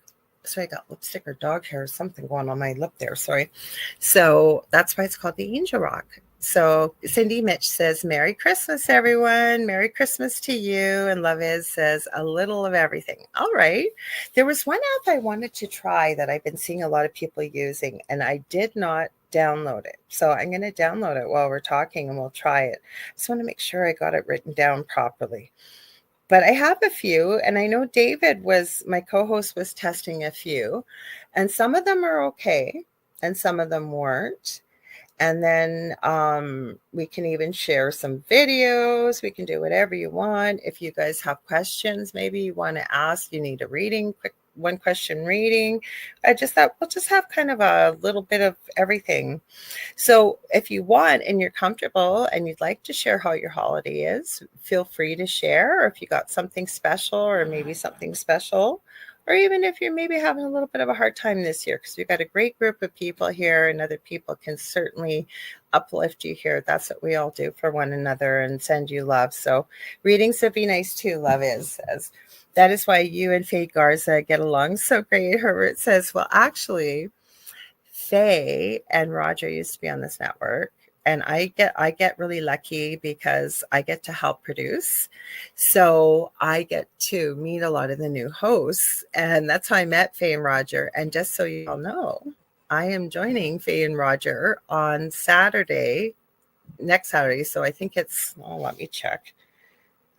So I got lipstick or dog hair or something going on my lip there. Sorry. So that's why it's called The Angel Rock. So Cindy Mitch says, Merry Christmas, everyone. Merry Christmas to you. And Love Is says, a little of everything. All right. There was one app I wanted to try that I've been seeing a lot of people using, and I did not download it. So I'm going to download it while we're talking and we'll try it. I just want to make sure I got it written down properly. But I have a few, and I know David my co-host was testing a few, and some of them are okay, and some of them weren't. And then we can even share some videos. We can do whatever you want. If you guys have questions, maybe you want to ask, you need a reading, quick 1-question reading. I just thought we'll just have kind of a little bit of everything. So if you want and you're comfortable and you'd like to share how your holiday is, feel free to share. Or if you got something special or maybe something special, or even if you're maybe having a little bit of a hard time this year, because we've got a great group of people here and other people can certainly uplift you here. That's what we all do for one another and send you love. So readings would be nice too, Love Is says. That is why you and Faye Garza get along so great. Herbert says, well, actually, Faye and Roger used to be on this network. And I get really lucky because I get to help produce. So I get to meet a lot of the new hosts. And that's how I met Faye and Roger. And just so you all know, I am joining Faye and Roger on Saturday, next Saturday. So I think it's, let me check.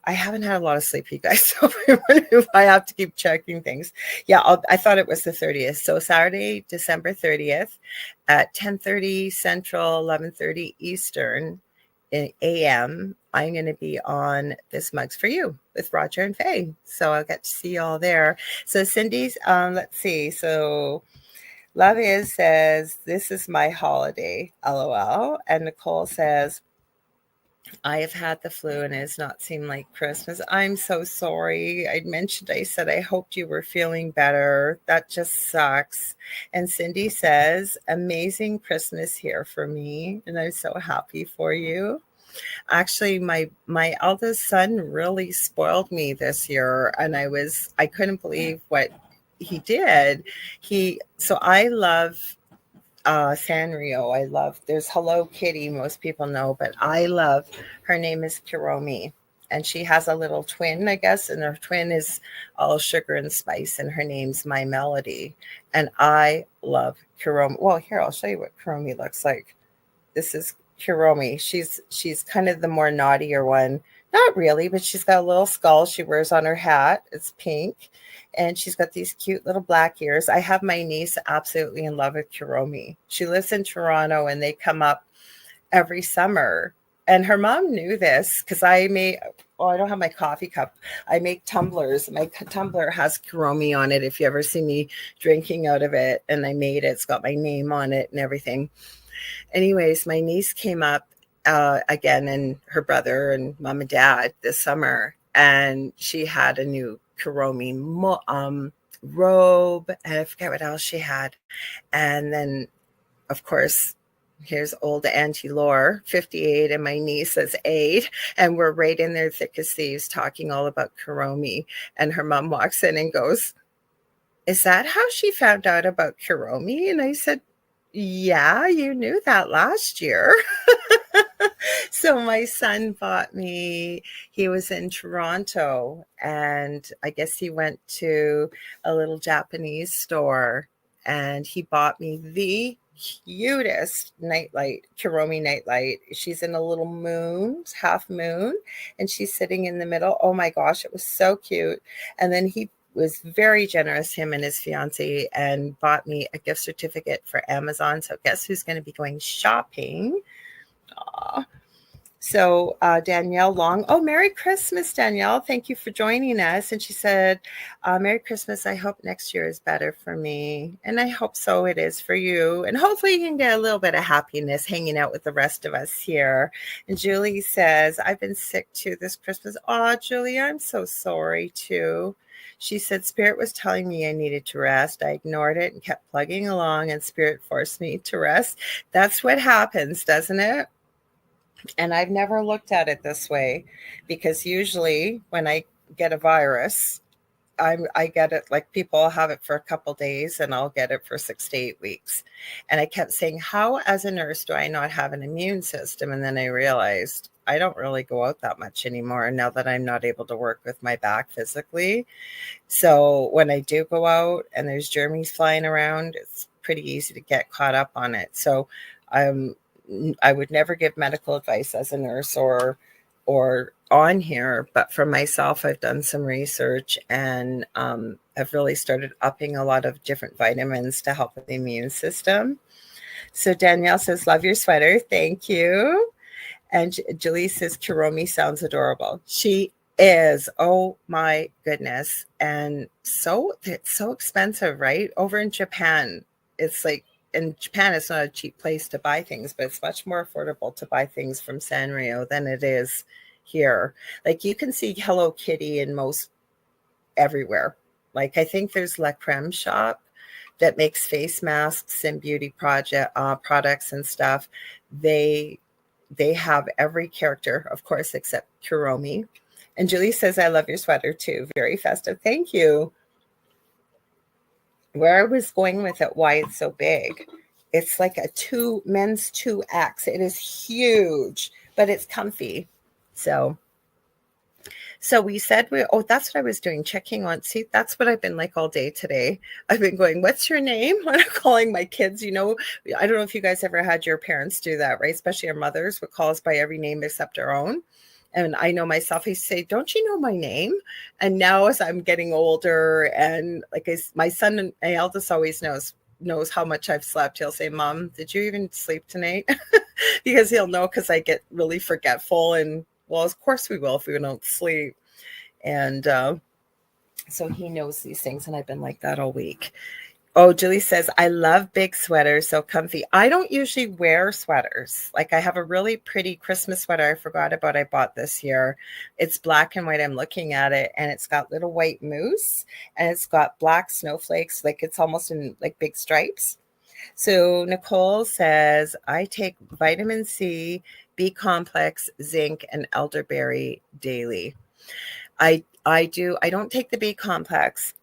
I haven't had a lot of sleep, you guys, so if I have to keep checking things. Yeah, I thought it was the 30th. So Saturday, December 30th at 10:30 Central, 11:30 Eastern in AM, I'm going to be on This Mug's For You with Roger and Faye. So I'll get to see you all there. So Cindy's, let's see. So Love Is says, this is my holiday, LOL. And Nicole says, I have had the flu and it has not seemed like Christmas. I'm so sorry. I said, I hoped you were feeling better. That just sucks. And Cindy says, amazing Christmas here for me. And I'm so happy for you. Actually, my eldest son really spoiled me this year. And I couldn't believe what he did. So I love Sanrio. There's Hello Kitty, most people know, but I love, her name is Kiromi. And she has a little twin, I guess, and her twin is all sugar and spice, and her name's My Melody. And I love Kiromi. Well, here, I'll show you what Kiromi looks like. This is Kiromi. She's kind of the more naughtier one. Not really, but she's got a little skull she wears on her hat. It's pink. And she's got these cute little black ears. I have my niece absolutely in love with Kiromi. She lives in Toronto and they come up every summer. And her mom knew this because I don't have my coffee cup. I make tumblers. My tumbler has Kiromi on it. If you ever see me drinking out of it, and I made it, it's got my name on it and everything. Anyways, my niece came up again, and her brother and mom and dad this summer, and she had a new Kiromi robe, and I forget what else she had. And then, of course, here's old Auntie Laura, 58, and my niece is 8, and we're right in there thick as thieves talking all about Kiromi. And her mom walks in and goes, is that how she found out about Kiromi? And I said, yeah, you knew that last year. So my son he was in Toronto, and I guess he went to a little Japanese store, and he bought me the cutest nightlight, Kiromi nightlight. She's in a little moon, half moon, and she's sitting in the middle. Oh my gosh, it was so cute. And then he was very generous, him and his fiance, and bought me a gift certificate for Amazon. So guess who's going to be going shopping? Aww. So Danielle Long, Merry Christmas, Danielle. Thank you for joining us. And she said, Merry Christmas. I hope next year is better for me. And I hope so it is for you. And hopefully you can get a little bit of happiness hanging out with the rest of us here. And Julie says, I've been sick too this Christmas. Oh, Julie, I'm so sorry too. She said, Spirit was telling me I needed to rest. I ignored it and kept plugging along, and Spirit forced me to rest. That's what happens, doesn't it? And I've never looked at it this way, because usually when I get a virus, I get it, like people have it for a couple days and I'll get it for 6 to 8 weeks. And I kept saying, how as a nurse do I not have an immune system? And then I realized I don't really go out that much anymore now that I'm not able to work with my back physically. So when I do go out and there's germs flying around, it's pretty easy to get caught up on it. So I would never give medical advice as a nurse or on here, but for myself, I've done some research and I've really started upping a lot of different vitamins to help with the immune system. So Danielle says, love your sweater. Thank you. And Julie says, Kiromi sounds adorable. She is. Oh my goodness. And it's so expensive, right? Over in Japan, it's like, in Japan, it's not a cheap place to buy things, but it's much more affordable to buy things from Sanrio than it is here. Like you can see Hello Kitty in most everywhere. Like I think there's La Creme shop that makes face masks and beauty products and stuff. They have every character, of course, except Kiromi. And Julie says, I love your sweater too. Very festive. Thank you. Where I was going with it, why it's so big, It's like a men's 2X. It is huge, but it's comfy. So we said that's what I was doing, checking on. See, that's what I've been like all day today. I've been going, what's your name? When I'm calling my kids, I don't know if you guys ever had your parents do that, right? Especially our mothers would call us by every name except our own. And I know myself, I say, don't you know my name? And now as I'm getting older and my son, my eldest always knows how much I've slept. He'll say, Mom, did you even sleep tonight? Because he'll know, because I get really forgetful, and well, of course we will if we don't sleep. And so he knows these things, and I've been like that all week. Oh, Julie says, I love big sweaters, so comfy. I don't usually wear sweaters. Like, I have a really pretty Christmas sweater I forgot about I bought this year. It's black and white. I'm looking at it, and it's got little white moose, and it's got black snowflakes. Like, it's almost in like big stripes. So Nicole says, I take vitamin C, B complex, zinc, and elderberry daily. I do. I don't take the B complex.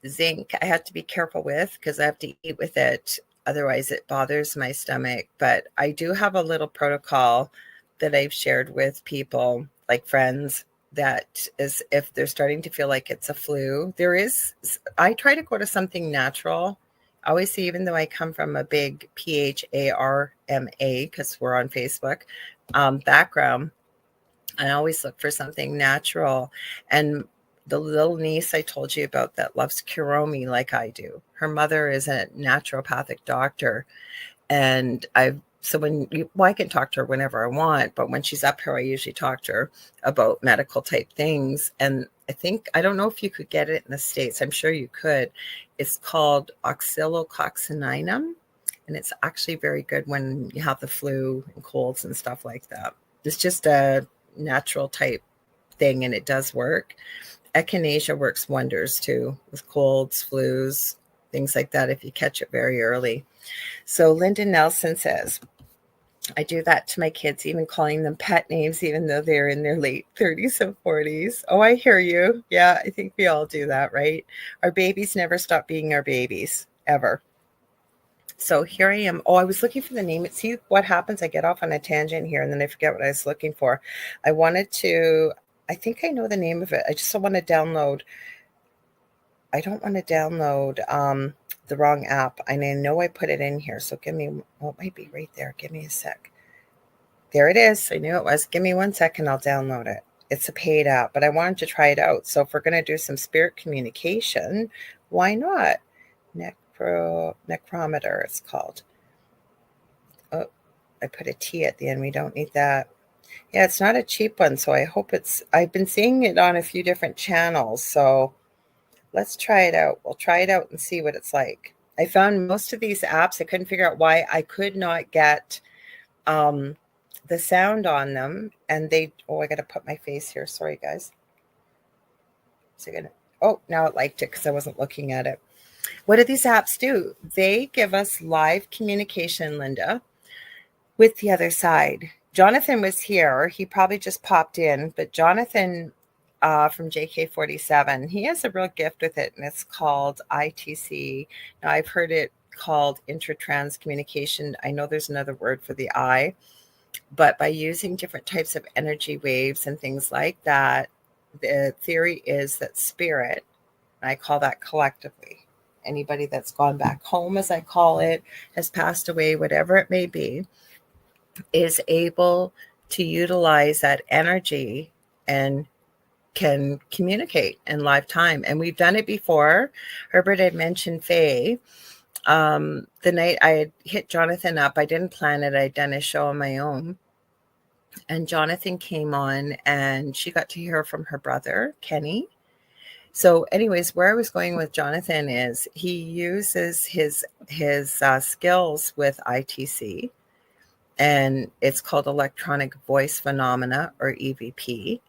Zinc, I have to be careful with because I have to eat with it. Otherwise, it bothers my stomach. But I do have a little protocol that I've shared with people, like friends, that is if they're starting to feel like it's a flu. I try to go to something natural. I always say, even though I come from a big PHARMA, because we're on Facebook, background, I always look for something natural. And the little niece I told you about that loves Kuromi like I do, her mother is a naturopathic doctor. And I can talk to her whenever I want, but when she's up here, I usually talk to her about medical type things. And I don't know if you could get it in the States. I'm sure you could. It's called oxylococcinum, and it's actually very good when you have the flu and colds and stuff like that. It's just a natural type thing, and it does work. Echinacea works wonders too with colds, flus, things like that if you catch it very early. So Linda Nelson says, I do that to my kids, even calling them pet names, even though they're in their late 30s and 40s. Oh, I hear you. Yeah, I think we all do that, right? Our babies never stop being our babies, ever. So here I am. Oh, I was looking for the name. See what happens? I get off on a tangent here, and then I forget what I was looking for. I think I know the name of it. I just don't want to download. I don't want to download the wrong app. And I know I put it in here. So it might be right there. Give me a sec. There it is. I knew it was. Give me 1 second. I'll download it. It's a paid app, but I wanted to try it out. So if we're going to do some spirit communication, why not? Necrometer, it's called. Oh, I put a T at the end. We don't need that. Yeah, it's not a cheap one, so I hope I've been seeing it on a few different channels, so let's try it out. We'll try it out and see what it's like. I found most of these apps, I couldn't figure out why I could not get the sound on them, and I got to put my face here. Sorry, guys. Now it liked it because I wasn't looking at it. What do these apps do? They give us live communication, Linda, with the other side. Jonathan was here. He probably just popped in, but Jonathan from JK47, he has a real gift with it, and it's called ITC. Now, I've heard it called intratrans communication. I know there's another word for the I, but by using different types of energy waves and things like that, the theory is that spirit, and I call that collectively, anybody that's gone back home, as I call it, has passed away, whatever it may be, is able to utilize that energy and can communicate in live time. And we've done it before. Herbert had mentioned Faye. The night I had hit Jonathan up, I didn't plan it. I'd done a show on my own. And Jonathan came on, and she got to hear from her brother, Kenny. So anyways, where I was going with Jonathan is he uses his skills with ITC, and it's called electronic voice phenomena, or EVP.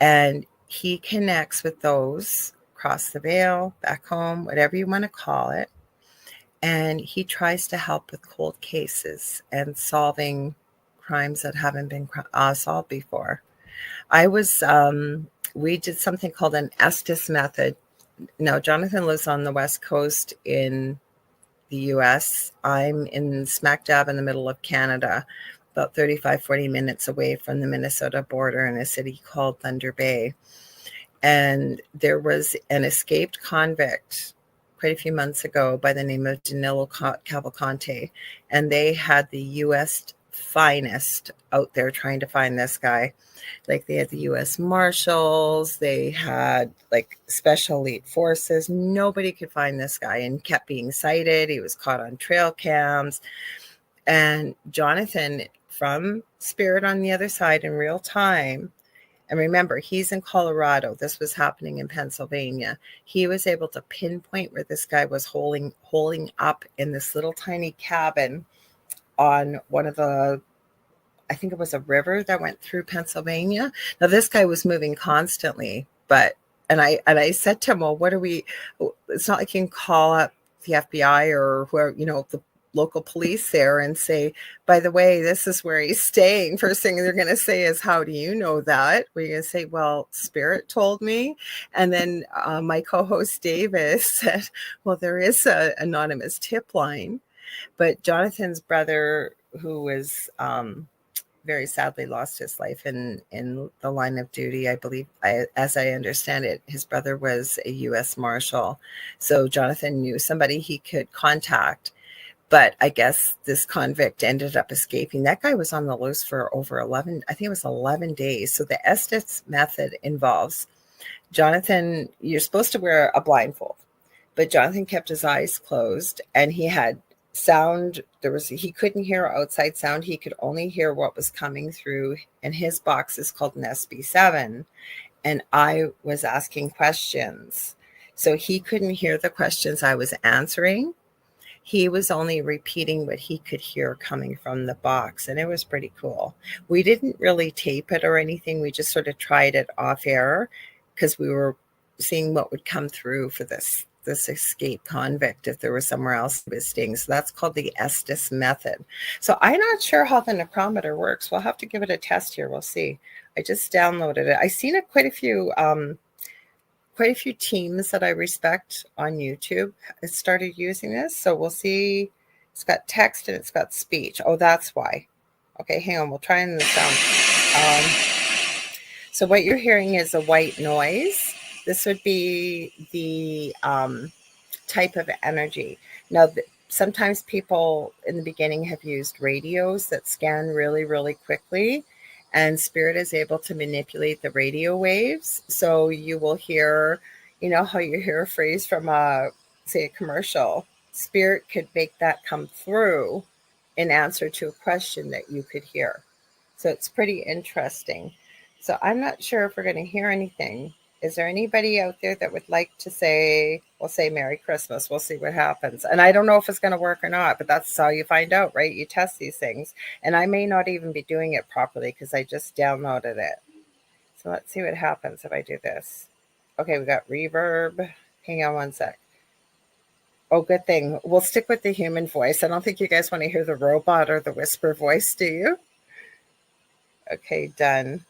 And he connects with those across the veil, back home, whatever you want to call it. And he tries to help with cold cases and solving crimes that haven't been solved before. We did something called an Estes method. Now, Jonathan lives on the West Coast in the US. I'm in smack dab in the middle of Canada, about 35, 40 minutes away from the Minnesota border in a city called Thunder Bay. And there was an escaped convict quite a few months ago by the name of Danilo Cavalcante. And they had the US finest out there trying to find this guy. Like they had the US Marshals, they had like special elite forces. Nobody could find this guy and kept being cited. He was caught on trail cams. And Jonathan from Spirit on the other side in real time. And remember, he's in Colorado. This was happening in Pennsylvania. He was able to pinpoint where this guy was holding up in this little tiny cabin on one of the, I think it was a river that went through Pennsylvania. Now, this guy was moving constantly, and I said to him, well, it's not like you can call up the FBI or whoever, the local police there and say, by the way, this is where he's staying. First thing they're going to say is, how do you know that? We're going to say, well, Spirit told me. And then my co-host Davis said, well, there is an anonymous tip line. But Jonathan's brother, who was very sadly lost his life in the line of duty, I believe, as I understand it, his brother was a U.S. Marshal. So Jonathan knew somebody he could contact. But I guess this convict ended up escaping. That guy was on the loose for over 11, I think it was 11 days. So the Estes method involves Jonathan, you're supposed to wear a blindfold, but Jonathan kept his eyes closed and he had sound. He couldn't hear outside sound. He could only hear what was coming through. And his box is called an SB7. And I was asking questions. So he couldn't hear the questions I was answering. He was only repeating what he could hear coming from the box, and it was pretty cool. We didn't really tape it or anything. We just sort of tried it off air because we were seeing what would come through for this escaped convict if there was somewhere else visiting. So that's called the Estes method. So I'm not sure how the necrometer works. We'll have to give it a test here. We'll see. I just downloaded it. I've seen it quite a few teams that I respect on YouTube started using this. So we'll see. It's got text and it's got speech. Oh, that's why. Okay, hang on. We'll try in the sound. So what you're hearing is a white noise. This would be the type of energy. Now, sometimes people in the beginning have used radios that scan really, really quickly. And Spirit is able to manipulate the radio waves. So you will hear, how you hear a phrase from say a commercial. Spirit could make that come through in answer to a question that you could hear. So it's pretty interesting. So I'm not sure if we're going to hear anything. Is there anybody out there that would like to say, we'll say Merry Christmas. We'll see what happens. And I don't know if it's going to work or not, but that's how you find out, right? You test these things. And I may not even be doing it properly because I just downloaded it. So let's see what happens if I do this. Okay, we got reverb. Hang on one sec. Oh, good thing. We'll stick with the human voice. I don't think you guys want to hear the robot or the whisper voice, do you? Okay, done.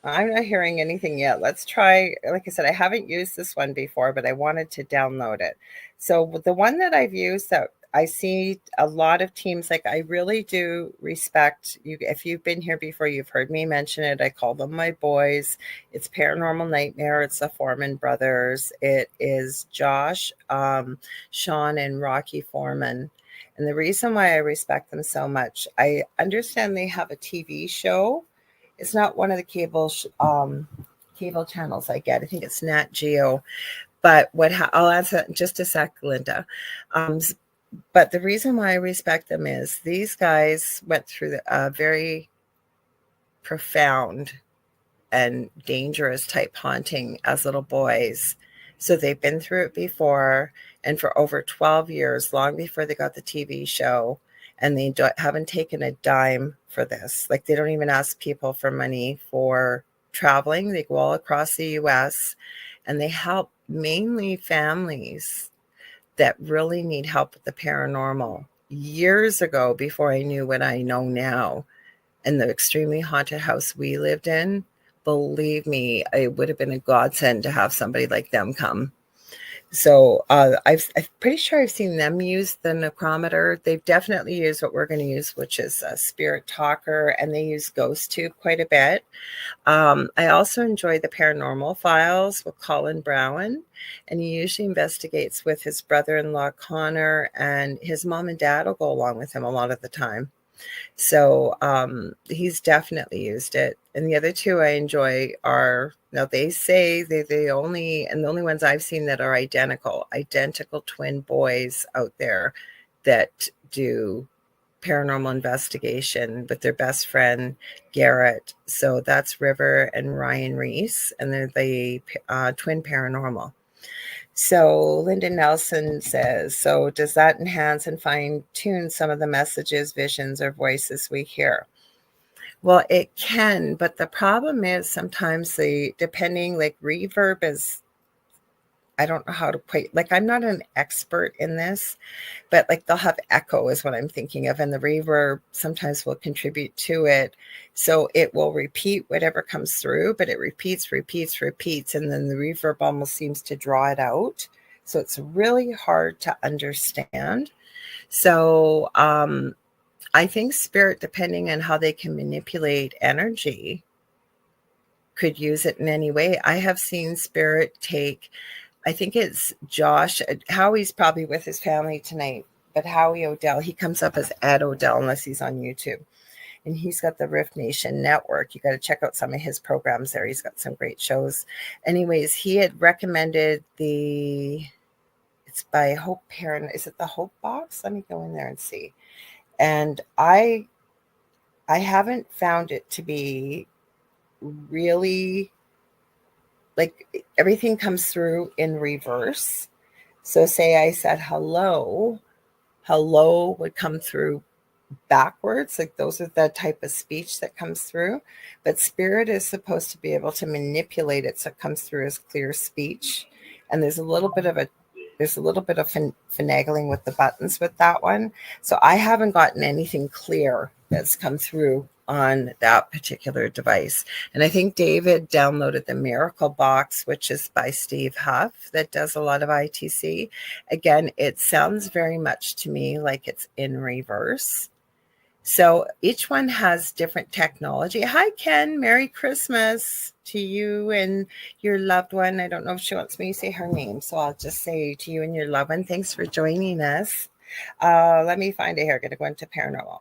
I'm not hearing anything yet. Let's try. Like I said, I haven't used this one before, but I wanted to download it. So the one that I've used that I see a lot of teams, like I really do respect you. If you've been here before, you've heard me mention it. I call them my boys. It's Paranormal Nightmare. It's the Foreman brothers. It is Josh, Sean, and Rocky Foreman. And the reason why I respect them so much, I understand they have a TV show. It's not one of the cable channels I get. I think it's Nat Geo. But I'll answer that in just a sec, Linda. But the reason why I respect them is these guys went through a very profound and dangerous type haunting as little boys. So they've been through it before. And for over 12 years, long before they got the TV show, and they haven't taken a dime for this. Like they don't even ask people for money for traveling. They go all across the U.S. and they help mainly families that really need help with the paranormal. Years ago, before I knew what I know now, in the extremely haunted house we lived in, believe me, it would have been a godsend to have somebody like them come. So I'm pretty sure I've seen them use the necrometer. They've definitely used what we're going to use, which is a spirit talker, and they use Ghost Tube quite a bit. I also enjoy the Paranormal Files with Colin Brown, and he usually investigates with his brother-in-law Connor, and his mom and dad will go along with him a lot of the time. So he's definitely used it. And the other two I enjoy are, now they say they only, and the only ones I've seen that are identical twin boys out there that do paranormal investigation with their best friend Garrett. So that's River and Ryan Reese, and they're the twin paranormal. So Linda Nelson says, so does that enhance and fine tune some of the messages, visions, or voices we hear? Well, it can, but the problem is sometimes depending, like reverb is, I don't know how to quite, like I'm not an expert in this, but like they'll have echo is what I'm thinking of, and the reverb sometimes will contribute to it. So it will repeat whatever comes through, but it repeats, and then the reverb almost seems to draw it out. So it's really hard to understand. So I think spirit, depending on how they can manipulate energy, could use it in any way. I have seen spirit take, I think it's Josh. Howie's probably with his family tonight, but Howie Odell, he comes up as Ed Odell unless he's on YouTube. And he's got the Rift Nation Network. You got to check out some of his programs there. He's got some great shows. Anyways, he had recommended it's by Hope Parent. Is it the Hope Box? Let me go in there and see. And I haven't found it to be really, like, everything comes through in reverse. So say I said hello would come through backwards. Like those are the type of speech that comes through. But spirit is supposed to be able to manipulate it so it comes through as clear speech. And there's a little bit of finagling with the buttons with that one. So I haven't gotten anything clear that's come through on that particular device. And I think David downloaded the Miracle Box, which is by Steve Huff, that does a lot of ITC. Again, it sounds very much to me like it's in reverse. So each one has different technology. Hi, Ken. Merry Christmas to you and your loved one. I don't know if she wants me to say her name, so I'll just say to you and your loved one, thanks for joining us. Let me find it here. I'm going to go into paranormal.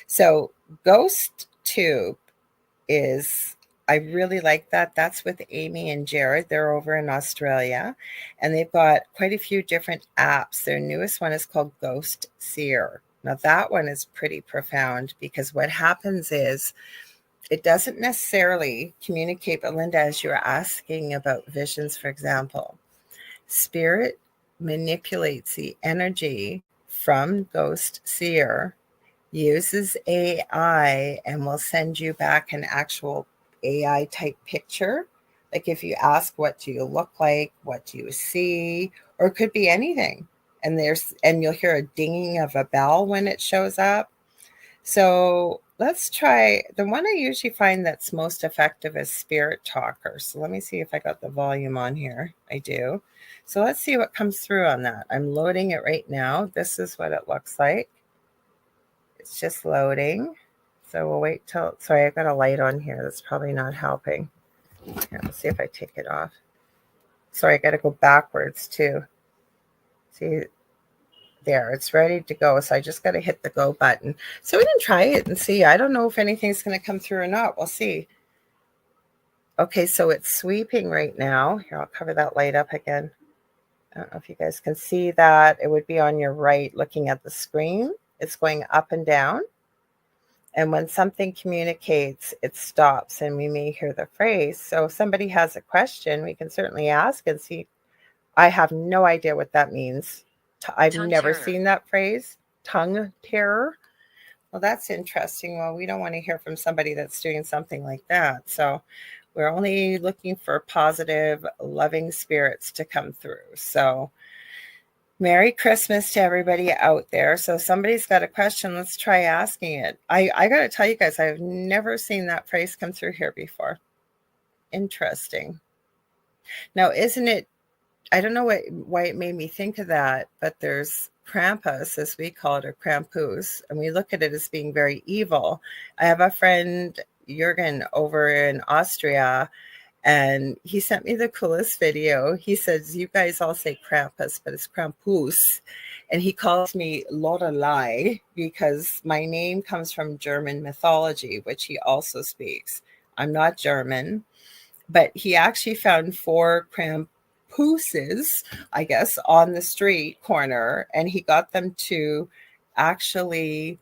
So Ghost Tube is, I really like that. That's with Amy and Jared. They're over in Australia, and they've got quite a few different apps. Their newest one is called Ghost Seer. Now, that one is pretty profound because what happens is it doesn't necessarily communicate, but Linda, as you were asking about visions, for example, spirit manipulates the energy from Ghost Seer, uses AI, and will send you back an actual AI type picture. Like if you ask, what do you look like? What do you see? Or it could be anything. And you'll hear a dinging of a bell when it shows up. So let's try the one I usually find that's most effective is Spirit Talker. So let me see if I got the volume on here. I do. So let's see what comes through on that. I'm loading it right now. This is what it looks like. It's just loading. So we'll wait till, sorry, I got a light on here. That's probably not helping. Here, let's see if I take it off. Sorry, I got to go backwards too. See, there, it's ready to go. So I just got to hit the go button. So we can try it and see. I don't know if anything's going to come through or not. We'll see. Okay, so it's sweeping right now. Here, I'll cover that light up again. I don't know if you guys can see that. It would be on your right looking at the screen. It's going up and down. And when something communicates, it stops and we may hear the phrase. So if somebody has a question, we can certainly ask and see. I have no idea what that means. I've never seen that phrase, tongue terror. Well, that's interesting. Well, we don't want to hear from somebody that's doing something like that. So we're only looking for positive, loving spirits to come through. So Merry Christmas to everybody out there. So if somebody's got a question, let's try asking it. I got to tell you guys, I've never seen that phrase come through here before. Interesting. Now, isn't it I don't know why it made me think of that, but there's Krampus, as we call it, or Krampus, and we look at it as being very evil. I have a friend, Jürgen, over in Austria, and he sent me the coolest video. He says, you guys all say Krampus, but it's Krampus. And he calls me Lorilei because my name comes from German mythology, which he also speaks. I'm not German, but he actually found 4 Krampuses, I guess, on the street corner, and he got them to actually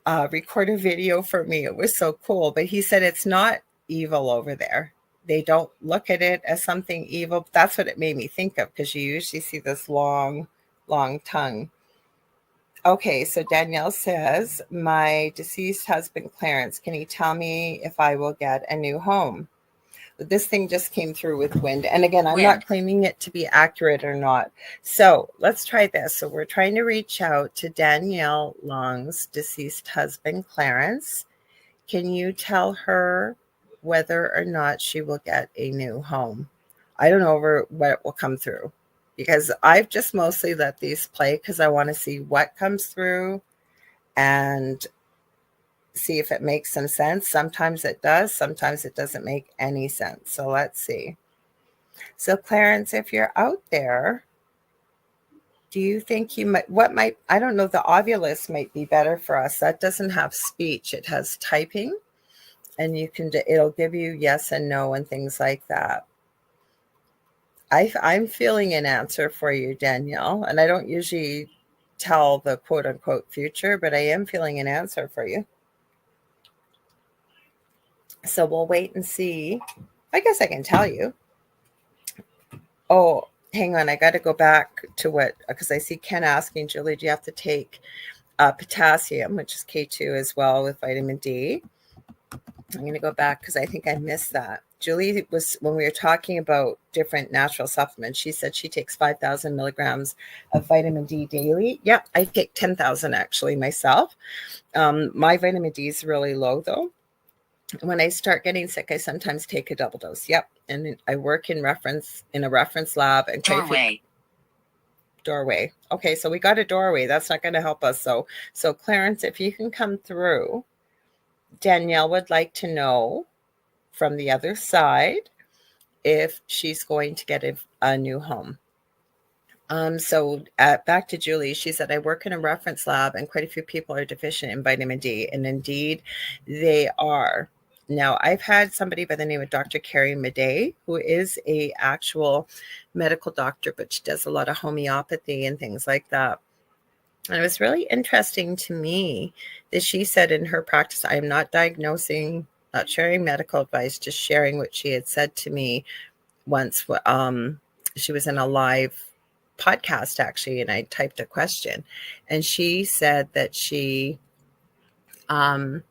record a video for me. It was so cool. But he said it's not evil over there. They don't look at it as something evil. That's what it made me think of, because you usually see this long, long tongue. Okay, so Danielle says, my deceased husband, Clarence, can you tell me if I will get a new home? This thing just came through with wind. And again, I'm not claiming it to be accurate or not. So let's try this. So we're trying to reach out to Danielle Long's deceased husband, Clarence. Can you tell her whether or not she will get a new home? I don't know what will come through, because I've just mostly let these play because I want to see what comes through and see if it makes some sense. Sometimes it does. Sometimes it doesn't make any sense. So let's see. So Clarence, if you're out there, do you think you might, I don't know, the Ovulus might be better for us. That doesn't have speech. It has typing, and it'll give you yes and no and things like that. I'm feeling an answer for you, Danielle, and I don't usually tell the quote unquote future, but I am feeling an answer for you. So we'll wait and see. I guess I can tell you. Oh, hang on. I got to go back to because I see Ken asking, Julie, do you have to take potassium, which is K2 as well, with vitamin D? I'm going to go back because I think I missed that. Julie when we were talking about different natural supplements, she said she takes 5,000 milligrams of vitamin D daily. Yeah, I take 10,000 actually myself. My vitamin D is really low though. When I start getting sick, I sometimes take a double dose. Yep. And I work in a reference lab and doorway. Okay, so we got a doorway. That's not going to help us. So Clarence, if you can come through, Danielle would like to know from the other side if she's going to get a new home. So back to Julie, she said, I work in a reference lab and quite a few people are deficient in vitamin D. And indeed, they are. Now, I've had somebody by the name of Dr. Carrie Madej, who is a actual medical doctor, but she does a lot of homeopathy and things like that. And it was really interesting to me that she said in her practice, I am not diagnosing, not sharing medical advice, just sharing what she had said to me once. She was in a live podcast actually, and I typed a question, and she said that she had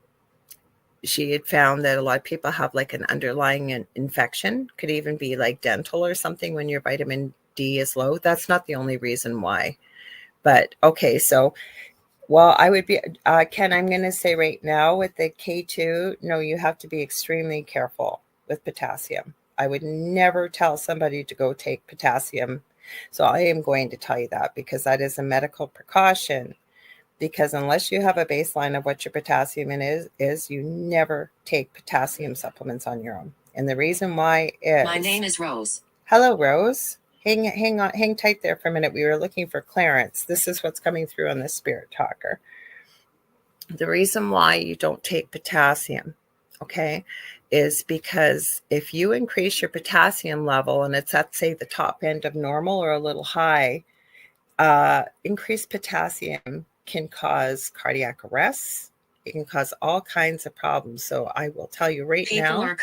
found that a lot of people have like an underlying infection, could even be like dental or something when your vitamin D is low. That's not the only reason why. But okay, so I would be, Ken, I'm going to say right now with the K2, no, you have to be extremely careful with potassium. I would never tell somebody to go take potassium. So I am going to tell you that because that is a medical precaution. Because unless you have a baseline of what your potassium is you never take potassium supplements on your own. And the reason why is... My name is Rose. Hello, Rose. Hang tight there for a minute. We were looking for Clarence. This is what's coming through on the Spirit Talker. The reason why you don't take potassium, okay, is because if you increase your potassium level and it's at, say, the top end of normal or a little high, increased potassium can cause cardiac arrests. It can cause all kinds of problems. So I will tell you right now.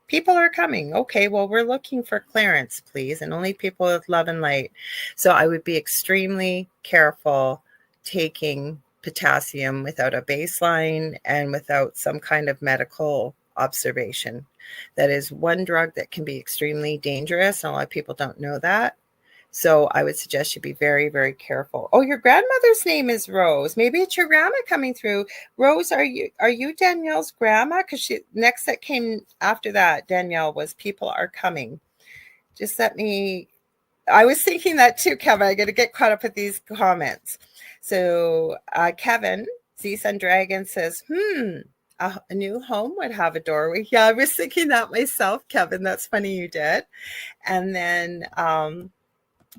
People are coming. Okay, well, we're looking for Clarence, please, and only people with love and light. So I would be extremely careful taking potassium without a baseline and without some kind of medical observation. That is one drug that can be extremely dangerous, and a lot of people don't know that. So I would suggest you be very, very careful. Oh, your grandmother's name is Rose. Maybe it's your grandma coming through. Rose, are you Danielle's grandma? Because next that came after that, Danielle, was people are coming. Just let me I was thinking that too, Kevin. I got to get caught up with these comments. So Kevin, Z-Sun Dragon says, a new home would have a doorway. Yeah, I was thinking that myself, Kevin. That's funny you did. And then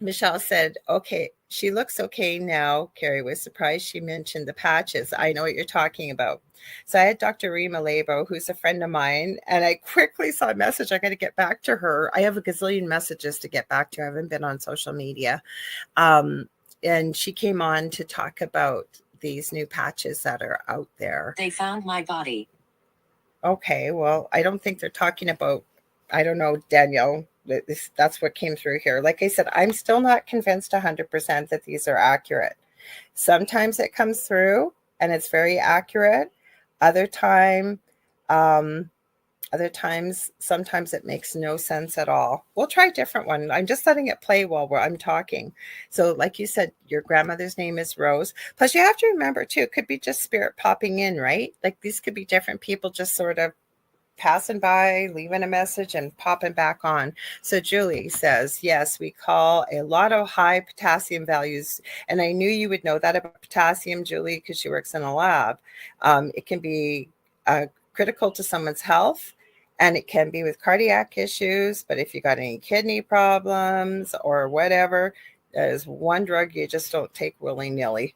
Michelle said, okay, she looks okay now. Carrie was surprised she mentioned the patches. I know what you're talking about. So I had Dr. Rima Labo, who's a friend of mine, and I quickly saw a message. I got to get back to her. I have a gazillion messages to get back to. I haven't been on social media. And she came on to talk about these new patches that are out there. They found my body. Okay, well, I don't think they're talking about, I don't know, Danielle. That's what came through here. Like I said, I'm still not convinced 100% that these are accurate. Sometimes it comes through and it's very accurate. Other time, sometimes it makes no sense at all. We'll try a different one. I'm just letting it play while I'm talking. So like you said, your grandmother's name is Rose. Plus you have to remember too, it could be just spirit popping in, right? Like these could be different people just sort of passing by, leaving a message and popping back on. So Julie says, yes, we call a lot of high potassium values. And I knew you would know that about potassium, Julie, because she works in a lab. It can be critical to someone's health. And it can be with cardiac issues, but if you got any kidney problems or whatever, that is one drug you just don't take willy-nilly.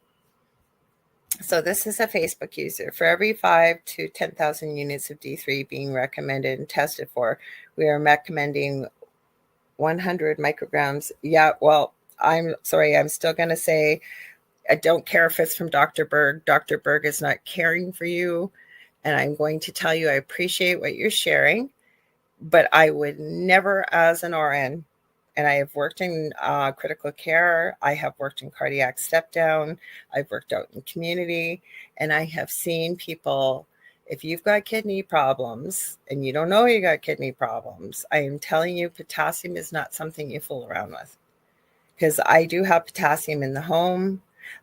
So this is a Facebook user. For every 5 to 10,000 units of D3 being recommended and tested for, we are recommending 100 micrograms. Yeah, well, I'm sorry. I'm still going to say I don't care if it's from Dr. Berg. Dr. Berg is not caring for you. And I'm going to tell you I appreciate what you're sharing, but I would never, as an RN, and I have worked in critical care. I have worked in cardiac step down. I've worked out in community, and I have seen people, if you've got kidney problems and you don't know you got kidney problems, I am telling you, potassium is not something you fool around with. Because I do have potassium in the home.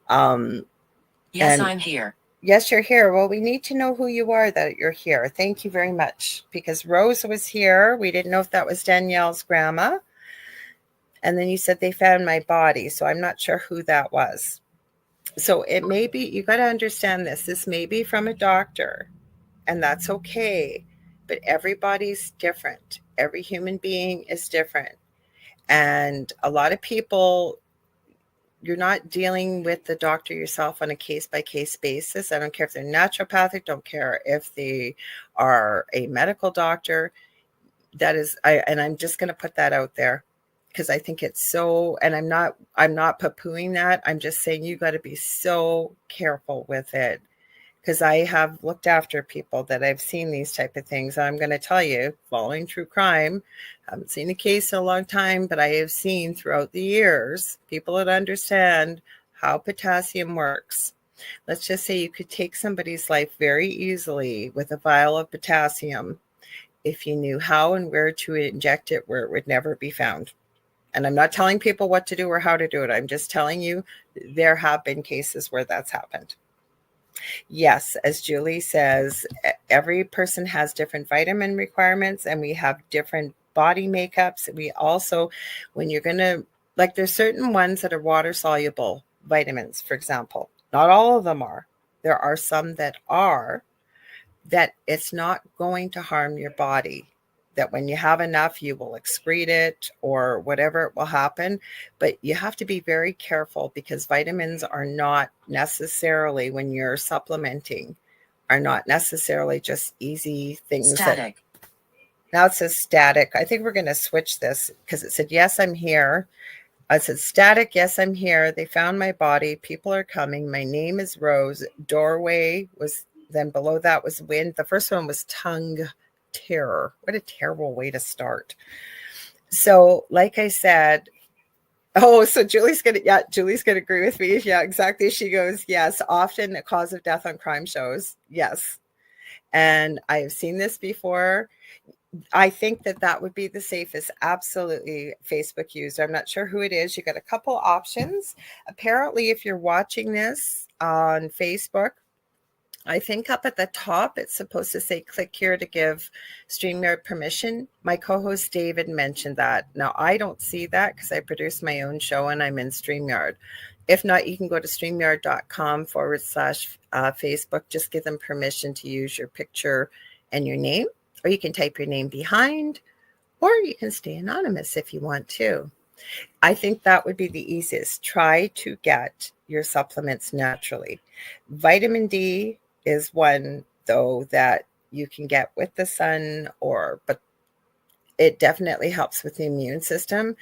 Yes, I'm here. Yes, you're here. Well, we need to know who you are, that you're here. Thank you very much. Because Rose was here. We didn't know if that was Danielle's grandma. And then you said they found my body. So I'm not sure who that was. So it may be, you got to understand this. This may be from a doctor, and that's okay. But everybody's different. Every human being is different. And a lot of people, you're not dealing with the doctor yourself on a case-by-case basis. I don't care if they're naturopathic, don't care if they are a medical doctor. That is, I'm just going to put that out there because I think it's so, and I'm not poo-pooing that. I'm just saying you got to be so careful with it, because I have looked after people that I've seen these type of things. I'm going to tell you, following true crime, I haven't seen a case in a long time, but I have seen throughout the years people that understand how potassium works. Let's just say you could take somebody's life very easily with a vial of potassium if you knew how and where to inject it where it would never be found. And I'm not telling people what to do or how to do it. I'm just telling you there have been cases where that's happened. Yes, as Julie says, every person has different vitamin requirements and we have different body makeups. We also, when you're going to, like, there's certain ones that are water soluble vitamins, for example. Not all of them are. There are some that are, that it's not going to harm your body. That when you have enough, you will excrete it or whatever will happen. But you have to be very careful because vitamins are not necessarily, when you're supplementing, are not necessarily just easy things. Static. Now it says static. I think we're going to switch this because it said, yes, I'm here. I said, static, yes, I'm here. They found my body. People are coming. My name is Rose. Doorway was, then below that was wind. The first one was tongue terror. What a terrible way to start. So, like I said, so Julie's gonna agree with me. Yeah, exactly. She goes, yes, often a cause of death on crime shows. Yes. And I have seen this before. I think that would be the safest. Absolutely. Facebook user. I'm not sure who it is. You got a couple options. Apparently, if you're watching this on Facebook, I think up at the top, it's supposed to say click here to give StreamYard permission. My co-host David mentioned that. Now, I don't see that because I produce my own show and I'm in StreamYard. If not, you can go to streamyard.com/Facebook. Just give them permission to use your picture and your name, or you can type your name behind, or you can stay anonymous if you want to. I think that would be the easiest. Try to get your supplements naturally. Vitamin D is one, though, that you can get with the sun, but it definitely helps with the immune system.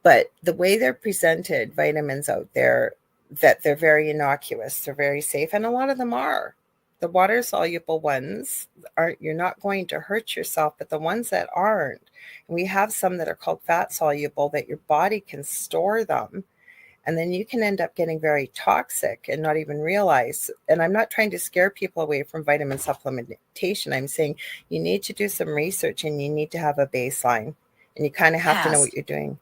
But the way they're presented, vitamins out there, that they're very innocuous, they're very safe, and a lot of them are. The water soluble ones aren't, you're not going to hurt yourself, but the ones that aren't, and we have some that are called fat soluble that your body can store them, and then you can end up getting very toxic and not even realize. And I'm not trying to scare people away from vitamin supplementation. I'm saying you need to do some research and you need to have a baseline, and you kind of have to know what you're doing.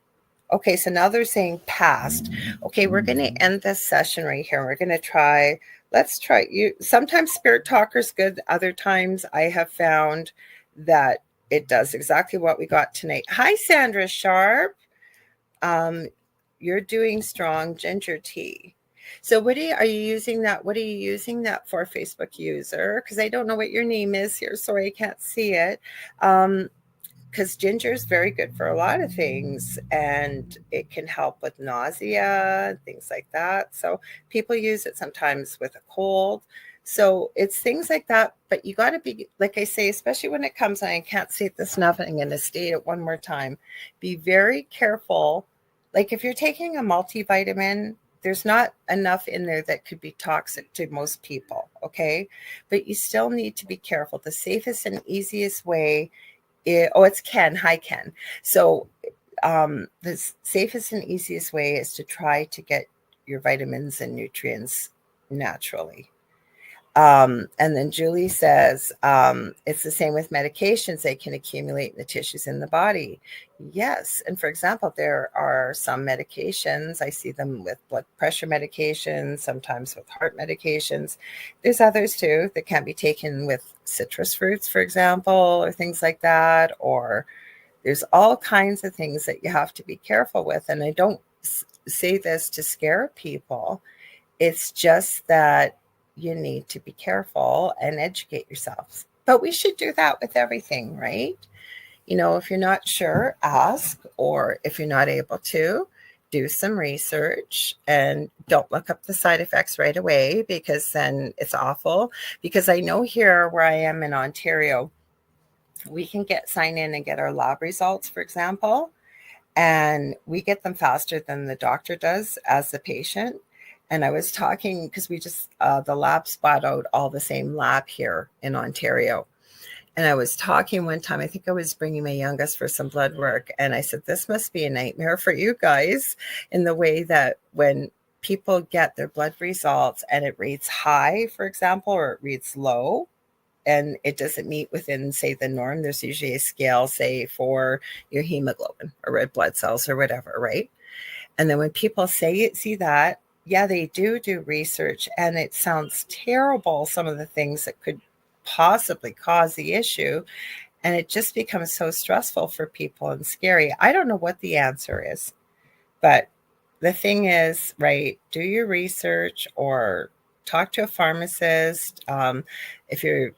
Okay, so now they're saying past. Okay, we're going to end this session right here. We're going to try, let's try you. Sometimes Spirit Talker's good. Other times I have found that it does exactly what we got tonight. Hi, Sandra Sharp. You're doing strong ginger tea. So are you using that? What are you using that for, Facebook user? Because I don't know what your name is here. Sorry, I can't see it. Because ginger is very good for a lot of things, and it can help with nausea, things like that. So people use it sometimes with a cold. So it's things like that. But you got to be, like I say, especially when it comes, and I can't say this enough, and I'm going to state it one more time. Be very careful. Like if you're taking a multivitamin, there's not enough in there that could be toxic to most people, okay? But you still need to be careful. The safest and easiest way it's Ken. Hi, Ken. So the safest and easiest way is to try to get your vitamins and nutrients naturally. And then Julie says, it's the same with medications. They can accumulate in the tissues in the body. Yes. And for example, there are some medications, I see them with blood pressure medications, sometimes with heart medications. There's others too that can be taken with citrus fruits, for example, or things like that. Or there's all kinds of things that you have to be careful with. And I don't say this to scare people. It's just that you need to be careful and educate yourselves. But we should do that with everything, right? You know, if you're not sure, ask, or if you're not able to, do some research and don't look up the side effects right away, because then it's awful. Because I know here where I am in Ontario, we can sign in and get our lab results, for example, and we get them faster than the doctor does as the patient. And I was talking, because we just, the lab spot out all the same lab here in Ontario. And I was talking one time, I think I was bringing my youngest for some blood work. And I said, this must be a nightmare for you guys, in the way that when people get their blood results and it reads high, for example, or it reads low, and it doesn't meet within, say, the norm, there's usually a scale, say, for your hemoglobin or red blood cells or whatever, right? And then when people see that, yeah, they do research, and it sounds terrible, some of the things that could possibly cause the issue, and it just becomes so stressful for people and scary. I don't know what the answer is, but the thing is, right, do your research or talk to a pharmacist. If you're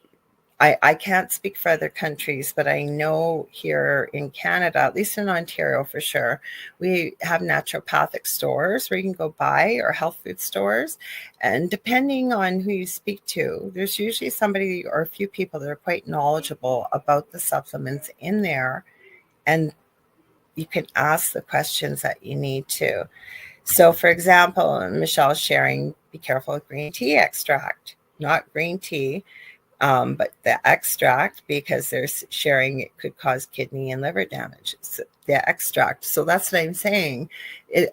I can't speak for other countries, but I know here in Canada, at least in Ontario for sure, we have naturopathic stores where you can go buy, or health food stores. And depending on who you speak to, there's usually somebody or a few people that are quite knowledgeable about the supplements in there. And you can ask the questions that you need to. So, for example, Michelle's sharing, be careful with green tea extract, not green tea. But the extract, because they're sharing it could cause kidney and liver damage. So the extract. So that's what I'm saying.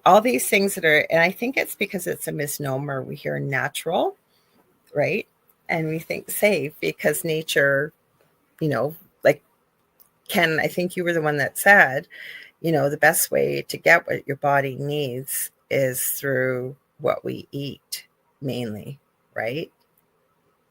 All these things that are, and I think it's because it's a misnomer. We hear natural, right? And we think safe, because nature, like Ken, I think you were the one that said, the best way to get what your body needs is through what we eat, mainly, right?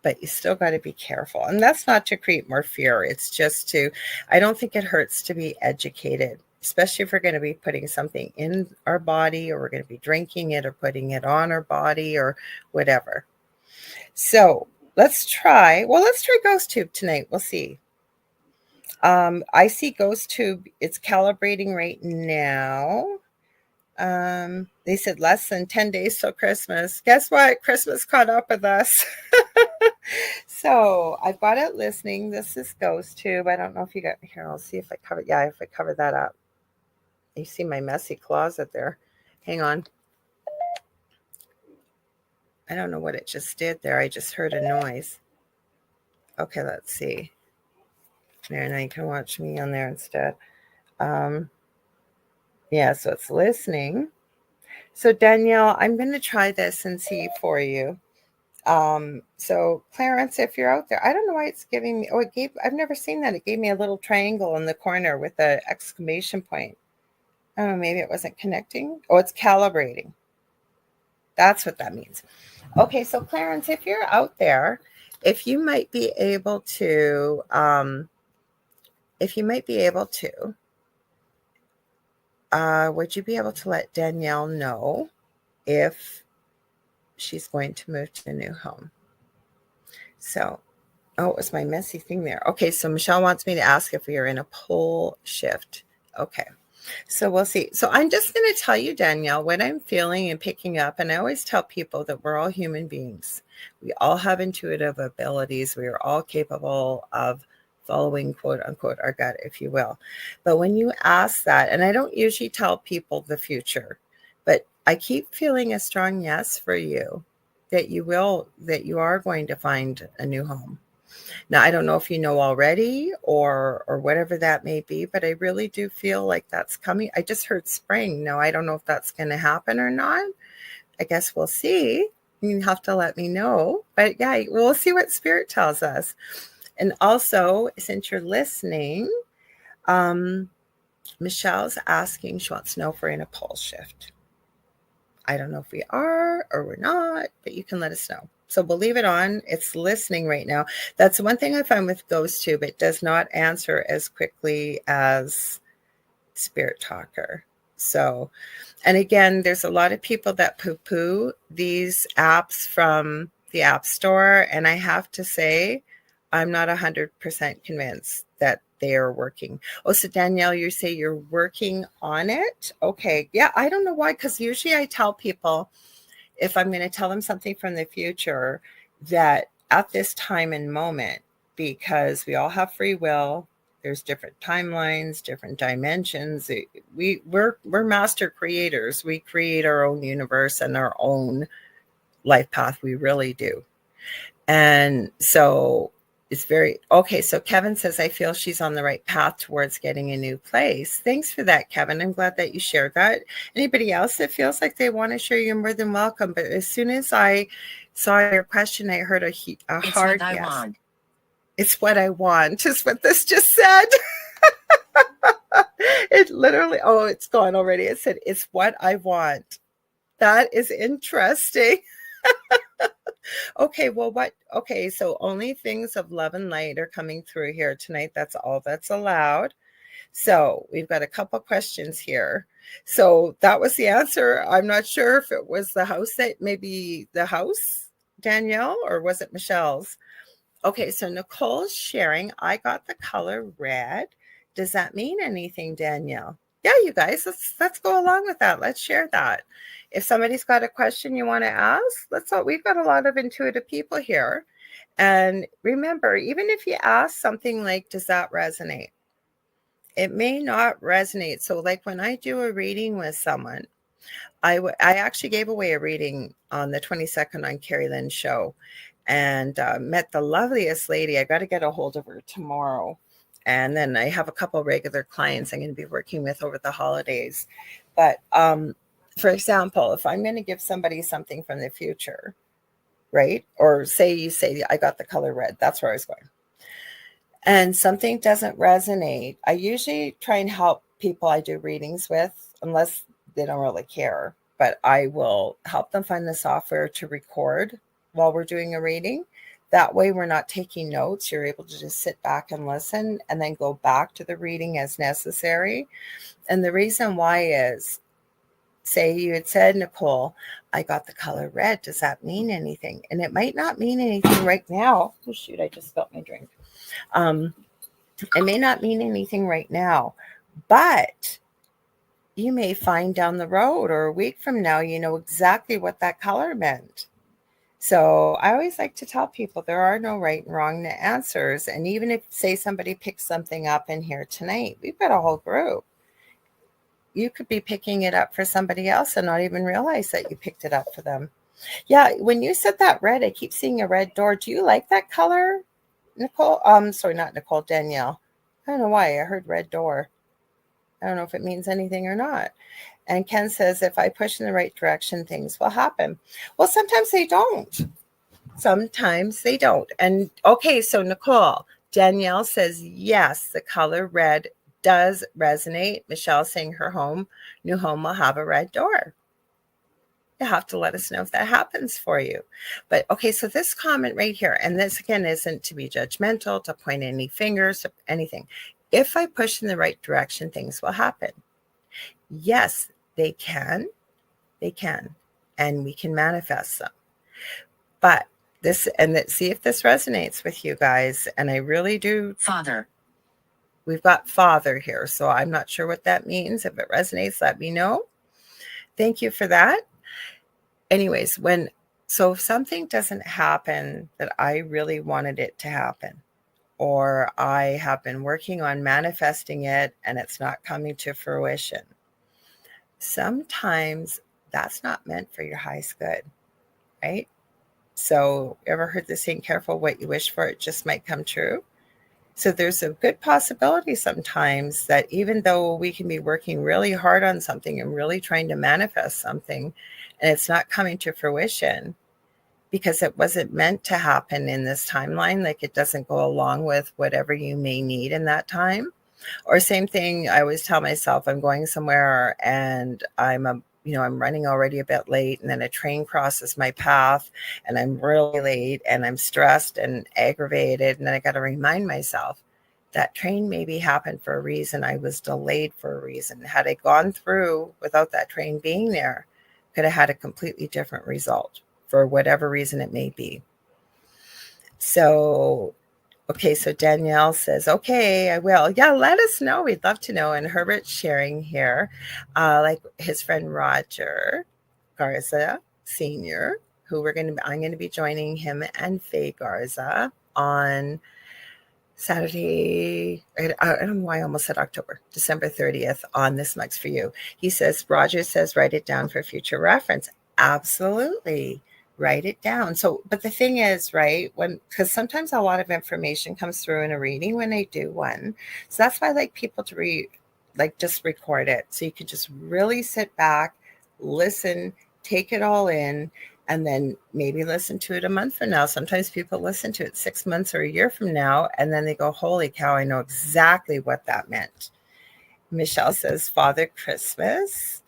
but you still got to be careful. And that's not to create more fear. It's just to, I don't think it hurts to be educated, especially if we're going to be putting something in our body, or we're going to be drinking it or putting it on our body or whatever. So let's try Ghost Tube tonight. We'll see. I see Ghost Tube. It's calibrating right now. They said less than 10 days till Christmas. Guess what? Christmas caught up with us. So I've got it listening. This is Ghost Tube. I don't know if you got here. I'll see if I cover. Yeah, if I cover that up. You see my messy closet there. Hang on. I don't know what it just did there. I just heard a noise. Okay, let's see. There, now you can watch me on there instead. Yeah, so it's listening. So Danielle, I'm going to try this and see for you. So Clarence, if you're out there, I don't know why it's giving me, I've never seen that. It gave me a little triangle in the corner with an exclamation point. Oh, maybe it wasn't connecting. Oh, it's calibrating. That's what that means. Okay, so Clarence, if you're out there, if you might be able to, would you be able to let Danielle know if she's going to move to a new home? So, it was my messy thing there. Okay, so Michelle wants me to ask if we are in a pole shift. Okay, so we'll see. So I'm just going to tell you, Danielle, what I'm feeling and picking up. And I always tell people that we're all human beings. We all have intuitive abilities. We are all capable of following, quote unquote, our gut, if you will. But when you ask that, and I don't usually tell people the future, but I keep feeling a strong yes for you that you are going to find a new home. Now, I don't know if you know already or whatever that may be, but I really do feel like that's coming. I just heard spring. Now, I don't know if that's going to happen or not. I guess we'll see. You have to let me know. But yeah, we'll see what Spirit tells us. And also, since you're listening, Michelle's asking, she wants to know if we're in a pole shift. I don't know if we are or we're not, but you can let us know. So we'll leave it on. It's listening right now. That's one thing I find with Ghost Tube. It does not answer as quickly as Spirit Talker. So, and again, there's a lot of people that poo-poo these apps from the App Store. And I have to say, I'm not 100% convinced that they are working. Oh, so Danielle, you say you're working on it? Okay. Yeah, I don't know why, because usually I tell people, if I'm going to tell them something from the future, that at this time and moment, because we all have free will, there's different timelines, different dimensions. We're master creators. We create our own universe and our own life path. We really do. And so it's very okay. So Kevin says, I feel she's on the right path towards getting a new place. Thanks for that, Kevin. I'm glad that you shared that. Anybody else that feels like they want to share, you're more than welcome. But as soon as I saw your question, I heard a hard yes. Want. It's what I want, is what this just said. It literally, it's gone already. It said, it's what I want. That is interesting. Okay, well, so only things of love and light are coming through here tonight. That's all that's allowed. So we've got a couple questions here. So that was the answer. I'm not sure if it was the house, Danielle, or was it Michelle's? Okay, so Nicole's sharing, I got the color red. Does that mean anything, Danielle? Yeah, you guys, let's go along with that. Let's share that. If somebody's got a question you want to ask, we've got a lot of intuitive people here. And remember, even if you ask something like, does that resonate? It may not resonate. So like when I do a reading with someone, I actually gave away a reading on the 22nd on Carrie Lynn's show, and met the loveliest lady. I got to get a hold of her tomorrow. And then I have a couple regular clients I'm going to be working with over the holidays. But for example, if I'm going to give somebody something from the future, right? Or you say, I got the color red. That's where I was going. And something doesn't resonate. I usually try and help people I do readings with, unless they don't really care. But I will help them find the software to record while we're doing a reading. That way we're not taking notes. You're able to just sit back and listen and then go back to the reading as necessary. And the reason why is, say you had said, Nicole, I got the color red. Does that mean anything? And it might not mean anything right now. Oh, shoot, I just spilled my drink. It may not mean anything right now, but you may find down the road or a week from now, you know exactly what that color meant. So I always like to tell people there are no right and wrong answers. And even if, say, somebody picks something up in here tonight, we've got a whole group. You could be picking it up for somebody else and not even realize that you picked it up for them. Yeah, when you said that red, I keep seeing a red door. Do you like that color, Nicole? Sorry, not Nicole, Danielle. I don't know why I heard red door. I don't know if it means anything or not. And Ken says, if I push in the right direction, things will happen. Well, sometimes they don't. Sometimes they don't. And okay, so Nicole, Danielle says, yes, the color red does resonate. Michelle saying her new home will have a red door. You have to let us know if that happens for you. But okay, so this comment right here, and this again isn't to be judgmental, to point any fingers, anything. If I push in the right direction, things will happen. Yes, they can. They can. And we can manifest them. But see if this resonates with you guys. And I really do. Father. We've got father here. So I'm not sure what that means. If it resonates, let me know. Thank you for that. Anyways, so if something doesn't happen that I really wanted it to happen, or I have been working on manifesting it and it's not coming to fruition, sometimes that's not meant for your highest good, right? So ever heard the saying, careful what you wish for, it just might come true? So there's a good possibility sometimes that even though we can be working really hard on something and really trying to manifest something, and it's not coming to fruition because it wasn't meant to happen in this timeline, like it doesn't go along with whatever you may need in that time. Or same thing, I always tell myself, I'm going somewhere and I'm running already a bit late, and then a train crosses my path and I'm really late and I'm stressed and aggravated. And then I got to remind myself that train maybe happened for a reason. I was delayed for a reason. Had I gone through without that train being there, could have had a completely different result for whatever reason it may be. So okay, so Danielle says, okay, I will. Yeah, let us know. We'd love to know. And Herbert's sharing here, like his friend Roger Garza Sr., who I'm going to be joining him and Faye Garza on Saturday. I don't know why I almost said October, December 30th on This Mug's For You. He says, Roger says, write it down for future reference. Absolutely. Write it down. So, but the thing is, right, because sometimes a lot of information comes through in a reading when I do one. So that's why I like people to just record it. So you can just really sit back, listen, take it all in, and then maybe listen to it a month from now. Sometimes people listen to it 6 months or a year from now, and then they go, holy cow, I know exactly what that meant. Michelle says, Father Christmas.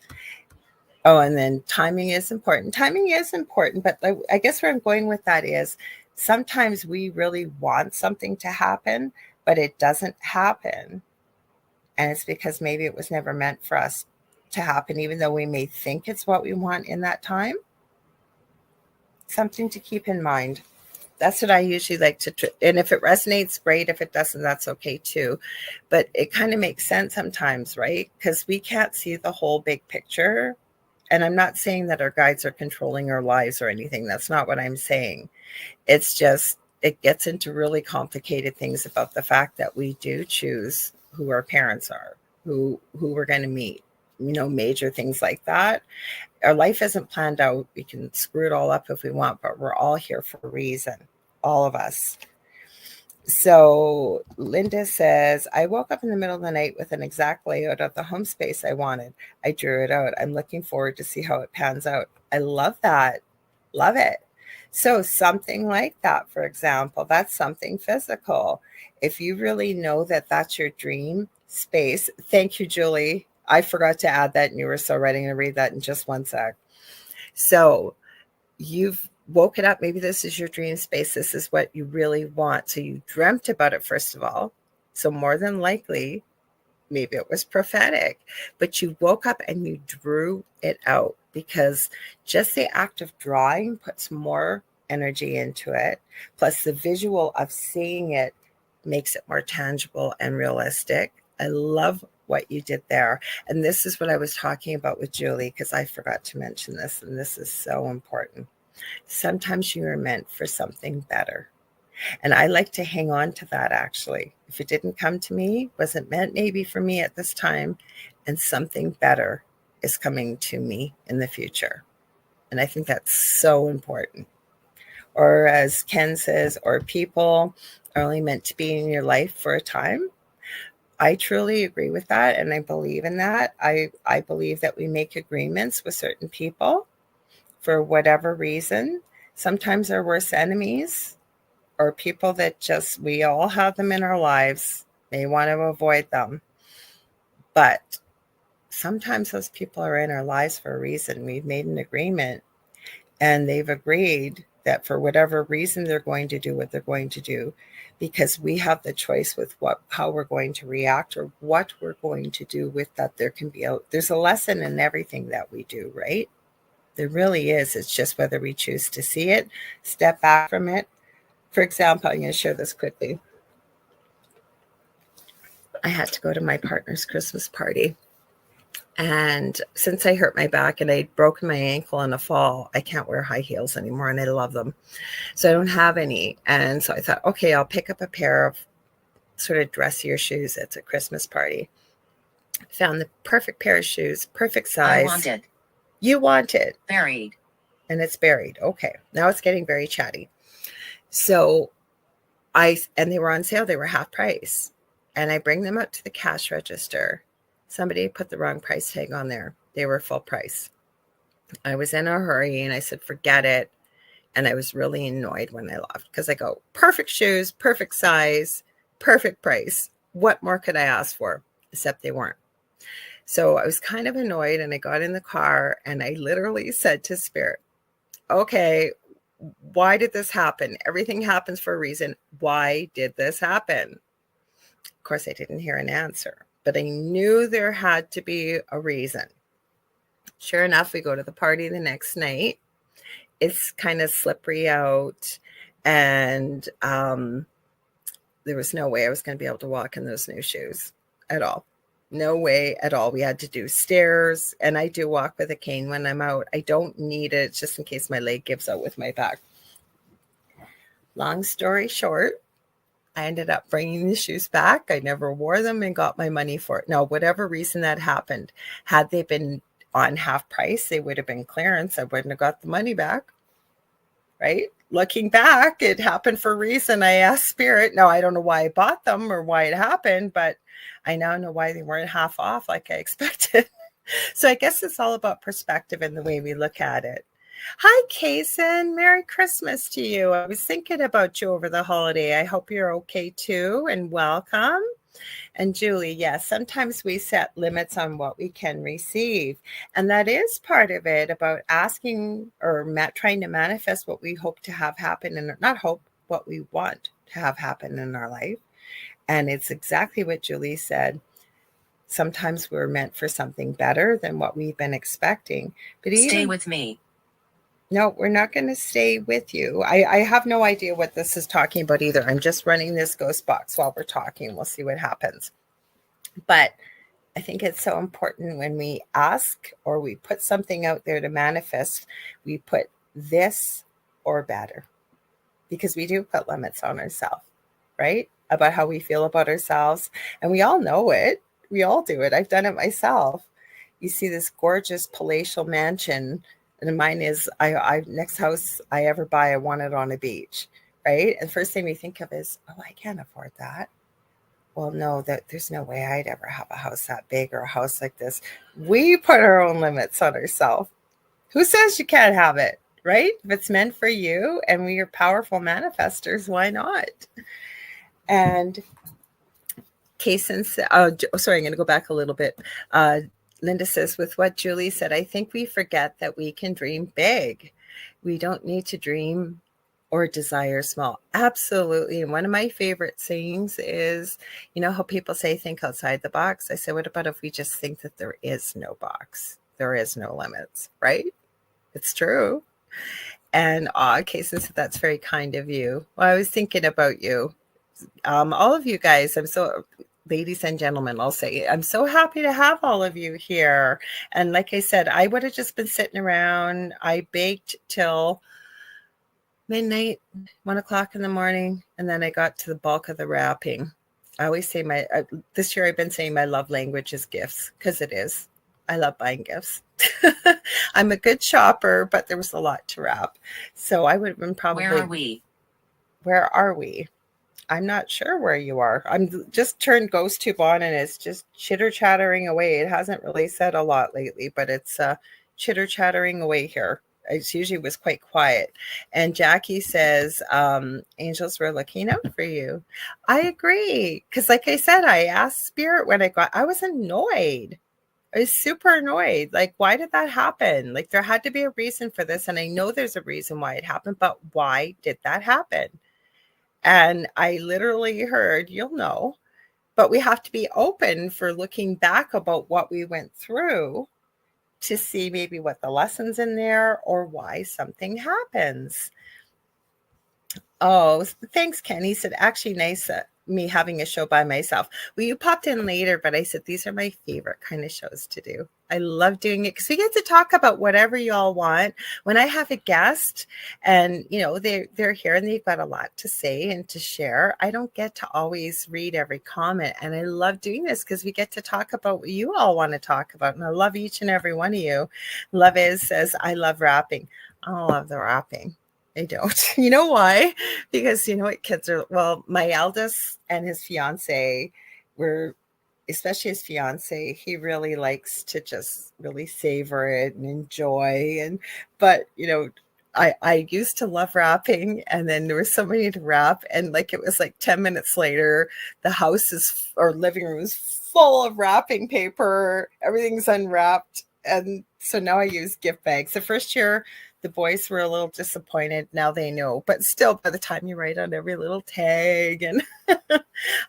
Oh, and then timing is important. Timing is important, but I guess where I'm going with that is sometimes we really want something to happen, but it doesn't happen. And it's because maybe it was never meant for us to happen, even though we may think it's what we want in that time. Something to keep in mind. That's what I usually like to, and if it resonates, great. If it doesn't, that's okay too. But it kind of makes sense sometimes, right? Because we can't see the whole big picture. And I'm not saying that our guides are controlling our lives or anything. That's not what I'm saying. It's just, it gets into really complicated things about the fact that we do choose who our parents are, who we're going to meet, major things like that. Our life isn't planned out. We can screw it all up if we want, but we're all here for a reason, all of us. So Linda says, I woke up in the middle of the night with an exact layout of the home space I wanted. I drew it out. I'm looking forward to see how it pans out. I love that. Love it. So something like that, for example, that's something physical. If you really know that that's your dream space. Thank you, Julie. I forgot to add that, and you were so ready to read that in just one sec. So you've woken up. Maybe this is your dream space. This is what you really want. So you dreamt about it, first of all. So more than likely, maybe it was prophetic, but you woke up and you drew it out, because just the act of drawing puts more energy into it. Plus the visual of seeing it makes it more tangible and realistic. I love what you did there. And this is what I was talking about with Julie, because I forgot to mention this, and this is so important. Sometimes you are meant for something better. And I like to hang on to that, actually. If it didn't come to me, wasn't meant maybe for me at this time, and something better is coming to me in the future. And I think that's so important. Or as Ken says, or people are only meant to be in your life for a time. I truly agree with that, and I believe in that. I believe that we make agreements with certain people for whatever reason. Sometimes they're worse enemies, or people that just, we all have them in our lives, may want to avoid them. But sometimes those people are in our lives for a reason. We've made an agreement, and they've agreed that for whatever reason they're going to do what they're going to do, because we have the choice with how we're going to react, or what we're going to do with that. There's a lesson in everything that we do, right? There really is. It's just whether we choose to see it, step back from it. For example, I'm going to share this quickly. I had to go to my partner's Christmas party. And since I hurt my back and I'd broken my ankle in the fall, I can't wear high heels anymore, and I love them. So I don't have any. And so I thought, okay, I'll pick up a pair of sort of dressier shoes. It's a Christmas party. Found the perfect pair of shoes, perfect size. I want it. You want it. Buried. And it's buried. Okay. Now it's getting very chatty. So and they were on sale. They were half price. And I bring them up to the cash register. Somebody put the wrong price tag on there. They were full price. I was in a hurry, and I said, forget it. And I was really annoyed when I left, because I go, perfect shoes, perfect size, perfect price. What more could I ask for? Except they weren't. So I was kind of annoyed, and I got in the car, and I literally said to Spirit, okay, why did this happen? Everything happens for a reason. Why did this happen? Of course, I didn't hear an answer, but I knew there had to be a reason. Sure enough, we go to the party the next night. It's kind of slippery out, and there was no way I was going to be able to walk in those new shoes at all. No way at all. We had to do stairs, and I do walk with a cane when I'm out. I don't need it just in case my leg gives out with my back. Long story short, I ended up bringing the shoes back. I never wore them and got my money for it. Now, whatever reason that happened, had they been on half price, they would have been clearance. I wouldn't have got the money back, right? Looking back, it happened for a reason. I asked Spirit. Now, I don't know why I bought them or why it happened, but I now know why they weren't half off like I expected. So I guess it's all about perspective and the way we look at it. Hi, Kaysen. Merry Christmas to you. I was thinking about you over the holiday. I hope you're okay too, and welcome. And Julie, yes, sometimes we set limits on what we can receive. And that is part of it, about asking or trying to manifest what we hope to have happen, and not hope, what we want to have happen in our life. And it's exactly what Julie said. Sometimes we're meant for something better than what we've been expecting. But Stay with me. No, we're not going to stay with you. I have no idea what this is talking about either. I'm just running this ghost box while we're talking. We'll see what happens. But I think it's so important when we ask or we put something out there to manifest, we put this or better, because we do put limits on ourselves, right? About how we feel about ourselves. And we all know it. We all do it. I've done it myself. You see this gorgeous palatial mansion, and mine is, I next house I ever buy, I want it on a beach, right? And the first thing we think of is, oh, I can't afford that. Well, no, there's no way I'd ever have a house that big or a house like this. We put our own limits on ourselves. Who says you can't have it, right? If it's meant for you and we are powerful manifestors, why not? And Kaysen, sorry, I'm going to go back a little bit. Linda says, with what Julie said, I think we forget that we can dream big. We don't need to dream or desire small. Absolutely. And one of my favorite sayings is, you know how people say think outside the box? I say, what about if we just think that there is no box? There is no limits, right? It's true. And okay, since that's very kind of you. Well, I was thinking about you. All of you guys, ladies and gentlemen, I'll say, I'm so happy to have all of you here. And like I said, I would have just been sitting around. I baked till midnight, 1 o'clock in the morning, and then I got to the bulk of the wrapping. I always say this year I've been saying my love language is gifts, because it is. I love buying gifts. I'm a good shopper, but there was a lot to wrap. So I would have been probably. Where are we? Where are we? I'm not sure where you are. I'm just turned ghost tube on and it's just chitter chattering away. It hasn't really said a lot lately, but it's chitter chattering away here. It usually was quite quiet. And Jackie says, angels were looking out for you. I agree. Because like I said, I asked Spirit when I was annoyed. I was super annoyed. Like, why did that happen? Like, there had to be a reason for this. And I know there's a reason why it happened, but why did that happen? And I literally heard, you'll know, but we have to be open for looking back about what we went through to see maybe what the lessons in there or why something happens. Oh, thanks, Ken. He said, actually, nice me having a show by myself. Well, you popped in later, but I said, these are my favorite kind of shows to do. I love doing it because we get to talk about whatever you all want. When I have a guest and, you know, they're here and they've got a lot to say and to share, I don't get to always read every comment. And I love doing this because we get to talk about what you all want to talk about. And I love each and every one of you. Love Is says, I love rapping. I don't love the rapping. I don't. You know why? Because you know what kids are, well, my eldest and his fiance were, especially his fiance, he really likes to just really savor it and enjoy. But you know, I used to love rapping, and then there was somebody to rap, and like it was like 10 minutes later, the house is or living room is full of wrapping paper, everything's unwrapped. And so now I use gift bags. The first year the boys were a little disappointed. Now they know, but still, by the time you write on every little tag, and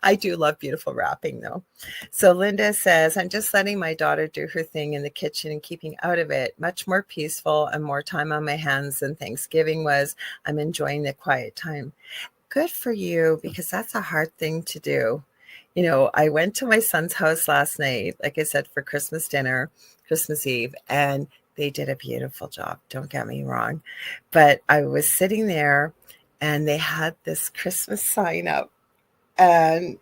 I do love beautiful wrapping though. So Linda says, I'm just letting my daughter do her thing in the kitchen and keeping out of it. Much more peaceful and more time on my hands than Thanksgiving was. I'm enjoying the quiet time. Good for you, because that's a hard thing to do. You know, I went to my son's house last night, like I said, for Christmas dinner, Christmas Eve, and they did a beautiful job. Don't get me wrong. But I was sitting there and they had this Christmas sign up, and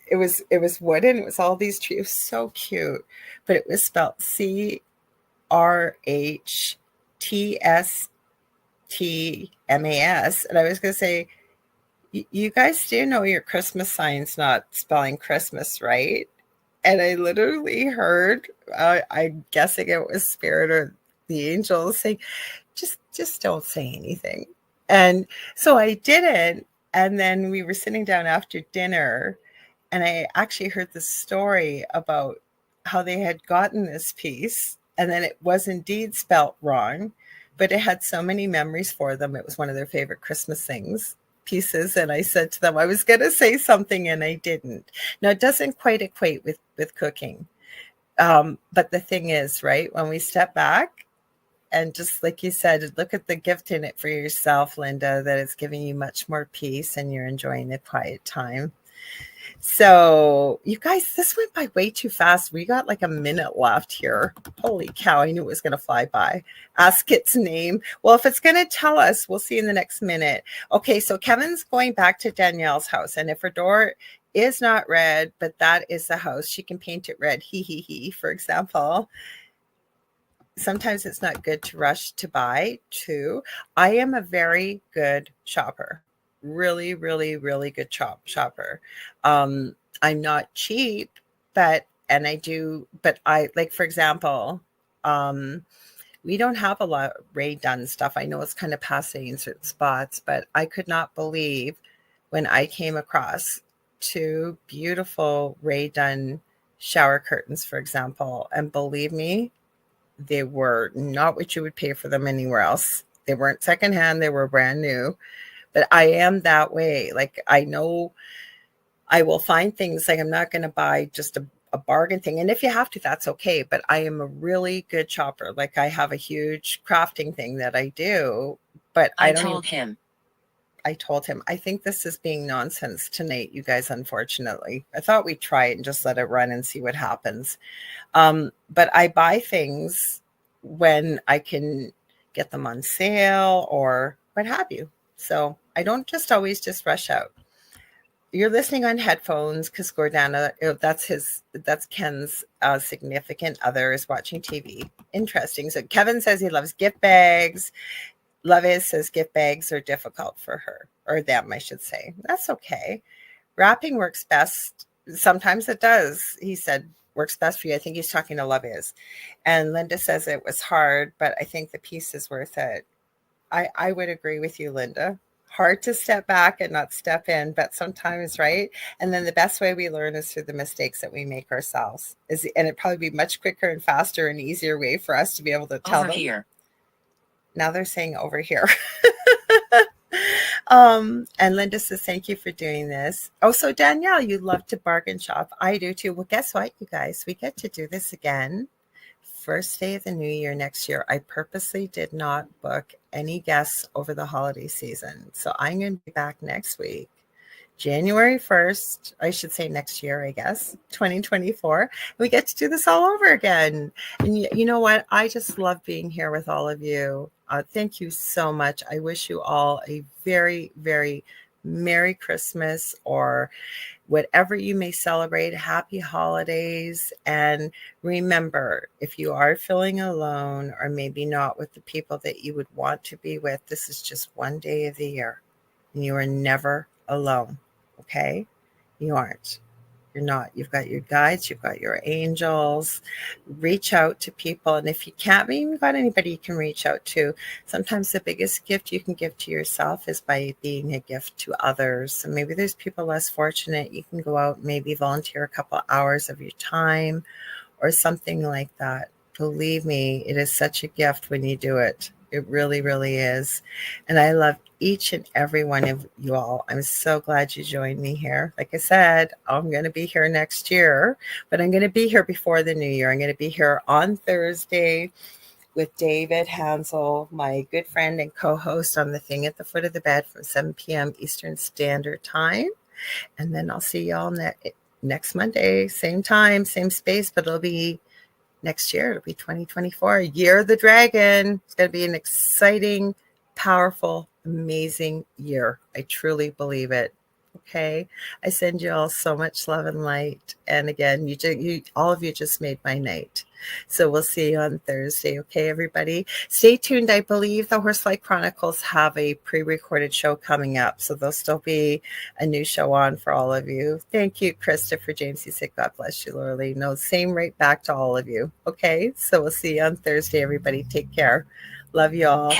it was wooden. It was all these trees. It was so cute. But it was spelled CRHTSTMAS. And I was going to say, you guys do know your Christmas sign's not spelling Christmas, right? And I literally heard, I'm guessing it was Spirit or the angels saying, just don't say anything. And so I didn't. And then we were sitting down after dinner, and I actually heard the story about how they had gotten this piece, and then it was indeed spelt wrong, but it had so many memories for them. It was one of their favorite Christmas pieces. And I said to them, I was going to say something and I didn't. Now, it doesn't quite equate with cooking. But the thing is, right, when we step back and just like you said, look at the gift in it for yourself, Linda, that it's giving you much more peace and you're enjoying the quiet time. So you guys, this went by way too fast. We got like a minute left here. Holy cow, I knew it was going to fly by. Ask its name. Well, if it's going to tell us, we'll see in the next minute. Okay, so Kevin's going back to Danielle's house. And if her door is not red, but that is the house, she can paint it red. He, for example. Sometimes it's not good to rush to buy too. I am a very good shopper. Really, really, really good shopper. I'm not cheap, but I like, for example, we don't have a lot of Ray Dunn stuff. I know it's kind of passe in certain spots, but I could not believe when I came across 2 beautiful Ray Dunn shower curtains, for example. And believe me, they were not what you would pay for them anywhere else. They weren't secondhand, they were brand new. But I am that way. Like, I know I will find things, like I'm not going to buy just a bargain thing. And if you have to, that's okay. But I am a really good shopper. Like, I have a huge crafting thing that I do, but I told him. I think this is being nonsense tonight, you guys, unfortunately. I thought we'd try it and just let it run and see what happens. But I buy things when I can get them on sale or what have you. So I don't just always just rush out. You're listening on headphones because Gordana, that's Ken's significant other, is watching TV. Interesting. So Kevin says he loves gift bags. Lovis says gift bags are difficult for her, or them, I should say. That's okay. Wrapping works best. Sometimes it does. He said works best for you. I think he's talking to Lovis. And Linda says it was hard, but I think the piece is worth it. I would agree with you, Linda. Hard to step back and not step in, but sometimes, right? And then the best way we learn is through the mistakes that we make ourselves. And it'd probably be much quicker and faster and easier way for us to be able to tell them. Here. Now they're saying over here. And Linda says, thank you for doing this. Oh, so Danielle, you love to bargain shop. I do too. Well, guess what, you guys? We get to do this again. First day of the new year next year. I purposely did not book any guests over the holiday season. So I'm going to be back next week, January 1st. I should say next year, I guess, 2024. We get to do this all over again. And you know what? I just love being here with all of you. Thank you so much. I wish you all a very, very Merry Christmas, or whatever you may celebrate. Happy holidays. And remember, if you are feeling alone or maybe not with the people that you would want to be with, this is just one day of the year. And you are never alone. Okay? You aren't. You're not. You've got your guides, you've got your angels. Reach out to people. And if you can't, maybe you've got anybody you can reach out to. Sometimes the biggest gift you can give to yourself is by being a gift to others. So maybe there's people less fortunate. You can go out, maybe volunteer a couple hours of your time or something like that. Believe me, it is such a gift when you do it. It really, really is. And I love each and every one of you all. I'm so glad you joined me here. Like I said, I'm going to be here next year, but I'm going to be here before the new year. I'm going to be here on Thursday with David Hansel, my good friend and co-host on The Thing at the Foot of the Bed from 7 p.m. Eastern Standard Time. And then I'll see y'all next Monday, same time, same space, but it'll be next year. It'll be 2024, Year of the Dragon. It's going to be an exciting, powerful, amazing year. I truly believe it. Okay. I send you all so much love and light. And again, you all of you just made my night. So we'll see you on Thursday. Okay, everybody. Stay tuned. I believe the Horsefly Chronicles have a pre-recorded show coming up. So there'll still be a new show on for all of you. Thank you, Christopher James. He said, God bless you, Lorilei. No, same right back to all of you. Okay. So we'll see you on Thursday, everybody. Take care. Love you all.